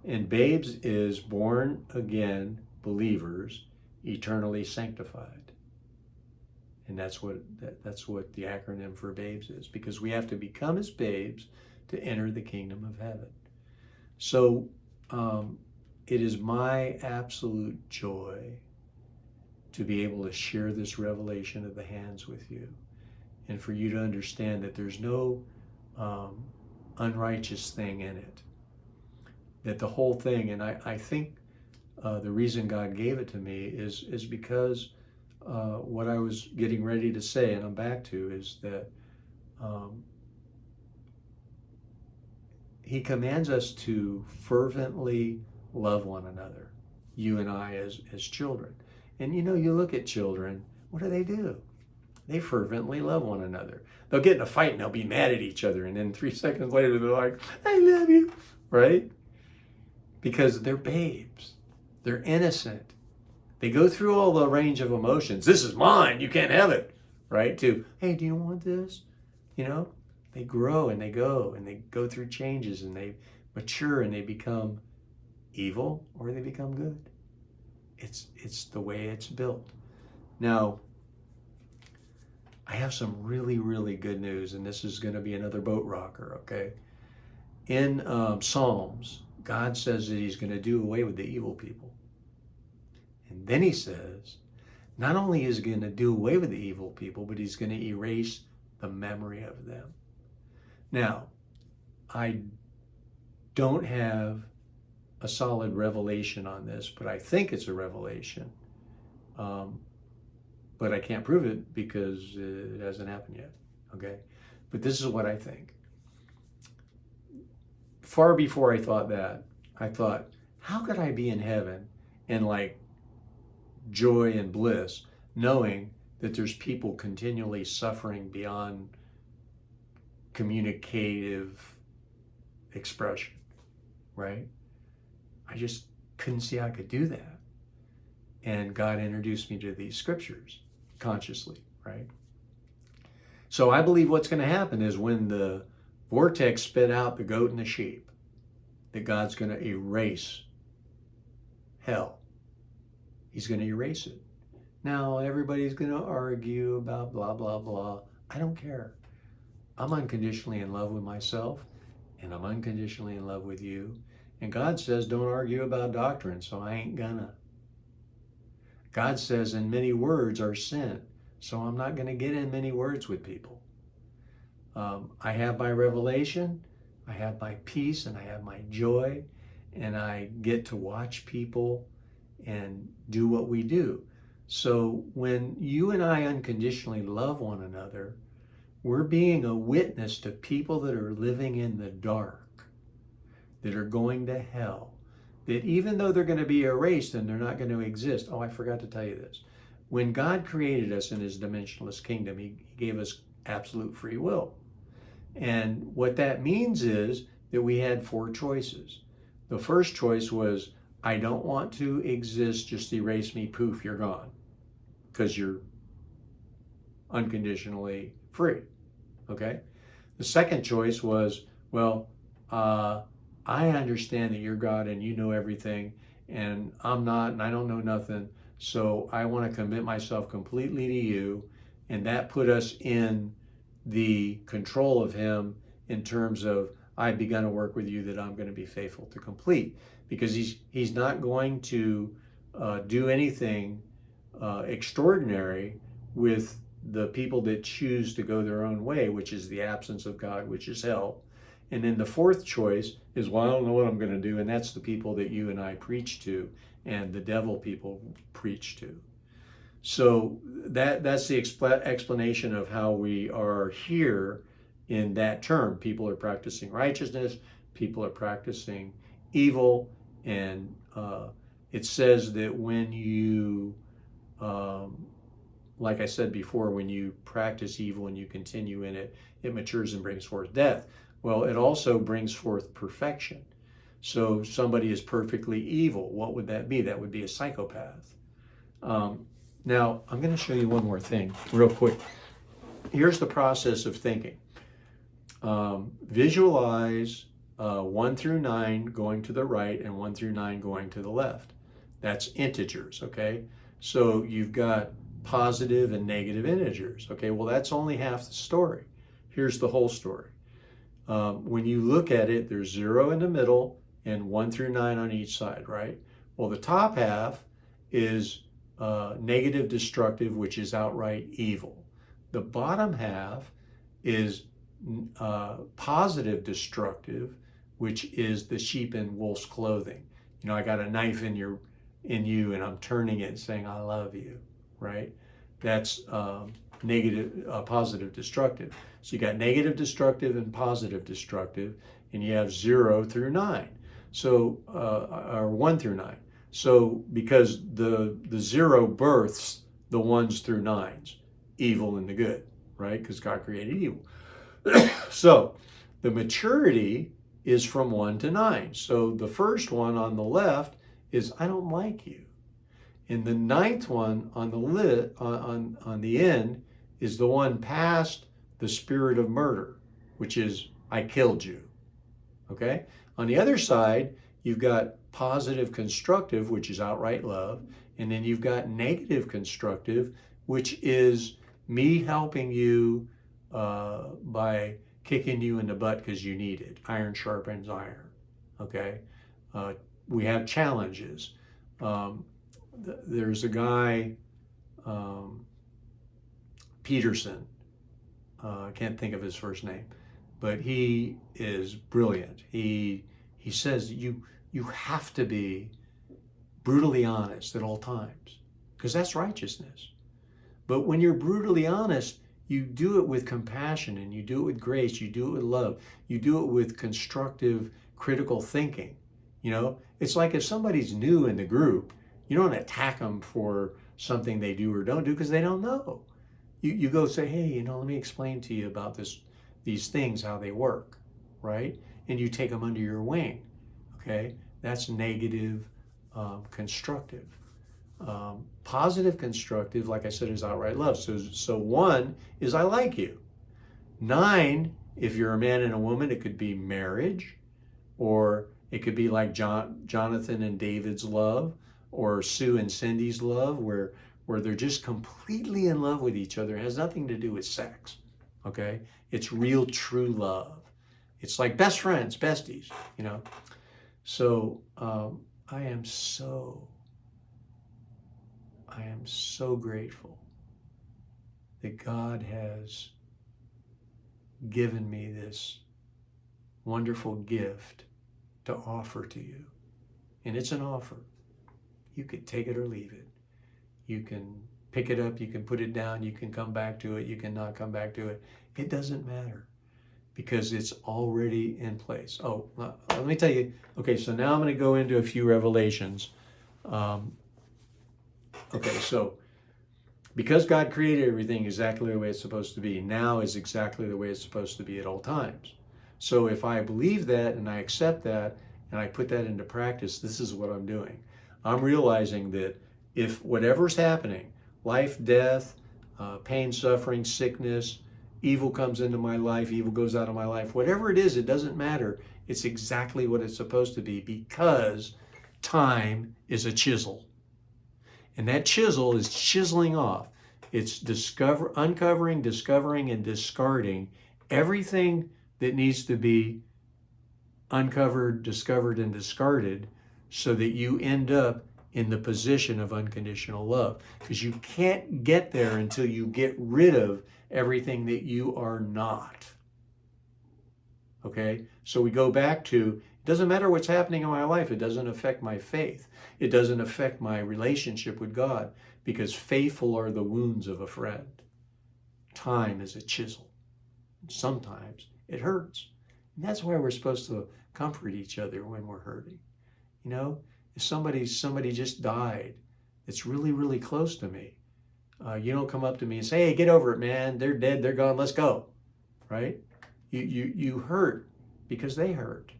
and babes is born again believers, eternally sanctified. And that's what the acronym for babes is, because we have to become as babes to enter the kingdom of heaven. So it is my absolute joy to be able to share this revelation of the hands with you, and for you to understand that there's no unrighteous thing in it. That the whole thing, and I think the reason God gave it to me is because what I was getting ready to say, and I'm back to, is that He commands us to fervently love one another, you and I as children. And you look at children, what do? They fervently love one another. They'll get in a fight and they'll be mad at each other, and then 3 seconds later they're like, I love you, right? Because they're babes. They're innocent. They go through all the range of emotions. This is mine, you can't have it, right? To, hey, do you want this? They grow and they go through changes, and they mature, and they become evil or they become good. It's the way it's built. Now, I have some really, really good news, and this is going to be another boat rocker, okay? In Psalms, God says that He's going to do away with the evil people. And then He says, not only is He going to do away with the evil people, but He's going to erase the memory of them. Now, I don't have a solid revelation on this, but I think it's a revelation. But I can't prove it because it hasn't happened yet, okay? But this is what I think. Far before I thought that, I thought, how could I be in heaven and like joy and bliss, knowing that there's people continually suffering beyond communicative expression, right? I just couldn't see I could do that. And God introduced me to these scriptures consciously, right? So I believe what's going to happen is when the vortex spit out the goat and the sheep, that God's going to erase hell He's going to erase it. Now, everybody's going to argue about blah, blah, blah. I don't care. I'm unconditionally in love with myself, and I'm unconditionally in love with you. And God says, don't argue about doctrine, so I ain't gonna. God says, and many words are sin, so I'm not going to get in many words with people. I have my revelation, I have my peace, and I have my joy, and I get to watch people and do what we do. So when you and I unconditionally love one another, we're being a witness to people that are living in the dark, that are going to hell, that even though they're going to be erased and they're not going to exist. Oh, I forgot to tell you this. When God created us in his dimensionless kingdom, he gave us absolute free will. And what that means is that we had four choices. The first choice was, I don't want to exist, just erase me, poof, you're gone. Because you're unconditionally free, okay? The second choice was, well, I understand that you're God and you know everything, and I'm not, and I don't know nothing, so I want to commit myself completely to you, and that put us in the control of him in terms of, I've begun to work with you that I'm going to be faithful to complete, because he's not going to do anything extraordinary with the people that choose to go their own way, which is the absence of God, which is hell. And then the fourth choice is, well, I don't know what I'm going to do, and that's the people that you and I preach to, and the devil people preach to. So that's the explanation of how we are here in that term. People are practicing righteousness, people are practicing evil, and it says that when you, like I said before, when you practice evil and you continue in it, it matures and brings forth death. Well, it also brings forth perfection. So somebody is perfectly evil. What would that be? That would be a psychopath. Now, I'm going to show you one more thing real quick. Here's the process of thinking. Visualize 1 through 9 going to the right and 1 through 9 going to the left. That's integers, okay? So you've got positive and negative integers. Okay, well, that's only half the story. Here's the whole story. When you look at it, there's 0 in the middle and 1 through 9 on each side, right? Well, the top half is negative destructive, which is outright evil. The bottom half is positive destructive, which is the sheep in wolf's clothing. You know, I got a knife in you and I'm turning it and saying, I love you, right? That's negative, positive destructive. So you got negative destructive and positive destructive, and you have 0 through 9. So, or 1 through 9. So because the 0 births the 1s through 9s, evil and the good, right? Because God created evil. So the maturity is from 1 to 9. So the first one on the left is, I don't like you. And the 9th one on the end is the one past the spirit of murder, which is, I killed you. Okay? On the other side, you've got positive constructive, which is outright love, and then you've got negative constructive, which is me helping you by kicking you in the butt because you need it. Iron sharpens iron. Okay? We have challenges. There's a guy, Peterson. I can't think of his first name, but he is brilliant. He says you have to be brutally honest at all times, because that's righteousness. But when you're brutally honest, you do it with compassion, and you do it with grace, you do it with love, you do it with constructive, critical thinking. You know, it's like if somebody's new in the group, you don't attack them for something they do or don't do because they don't know. You go say, hey, you know, let me explain to you about these things, how they work, right? And you take them under your wing, okay? That's negative, constructive. Positive constructive, like I said, is outright love. So 1 is, I like you. 9, if you're a man and a woman, it could be marriage, or it could be like Jonathan and David's love, or Sue and Cindy's love, where they're just completely in love with each other. It has nothing to do with sex. Okay? It's real, true love. It's like best friends, besties, you know. So I am so grateful that God has given me this wonderful gift to offer to you. And it's an offer. You can take it or leave it. You can pick it up, you can put it down, you can come back to it, you can not come back to it. It doesn't matter because it's already in place. Oh, let me tell you. Okay, so now I'm going to go into a few revelations. Okay, so because God created everything exactly the way it's supposed to be, now is exactly the way it's supposed to be at all times. So if I believe that and I accept that and I put that into practice, this is what I'm doing. I'm realizing that if whatever's happening, life, death, pain, suffering, sickness, evil comes into my life, evil goes out of my life, whatever it is, it doesn't matter. It's exactly what it's supposed to be because time is a chisel. And that chisel is chiseling off. It's uncovering, discovering, and discarding everything that needs to be uncovered, discovered, and discarded so that you end up in the position of unconditional love. Because you can't get there until you get rid of everything that you are not. Okay? So we go back to, it doesn't matter what's happening in my life. It doesn't affect my faith. It doesn't affect my relationship with God because faithful are the wounds of a friend. Time is a chisel. Sometimes it hurts. And that's why we're supposed to comfort each other when we're hurting. You know, if somebody just died that's really, really close to me, you don't come up to me and say, hey, get over it, man. They're dead. They're gone. Let's go. Right? You hurt because they hurt.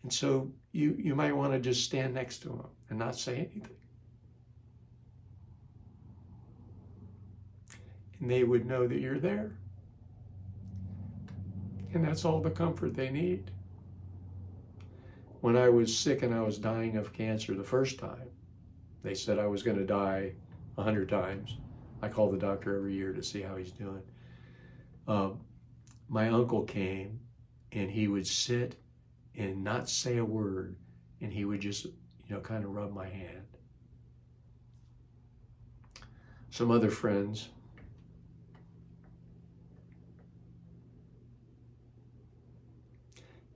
And so you might want to just stand next to them and not say anything. And they would know that you're there. And that's all the comfort they need. When I was sick and I was dying of cancer the first time, they said I was going to die 100 times. I call the doctor every year to see how he's doing. My uncle came and he would sit and not say a word, and he would just, kind of rub my hand. Some other friends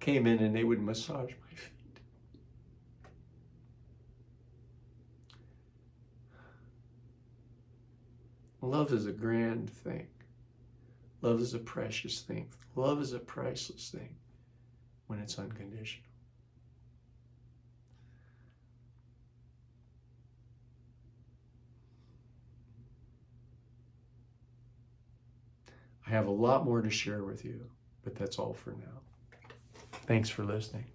came in and they would massage my feet. Love is a grand thing. Love is a precious thing. Love is a priceless thing when it's unconditional. I have a lot more to share with you, but that's all for now. Thanks for listening.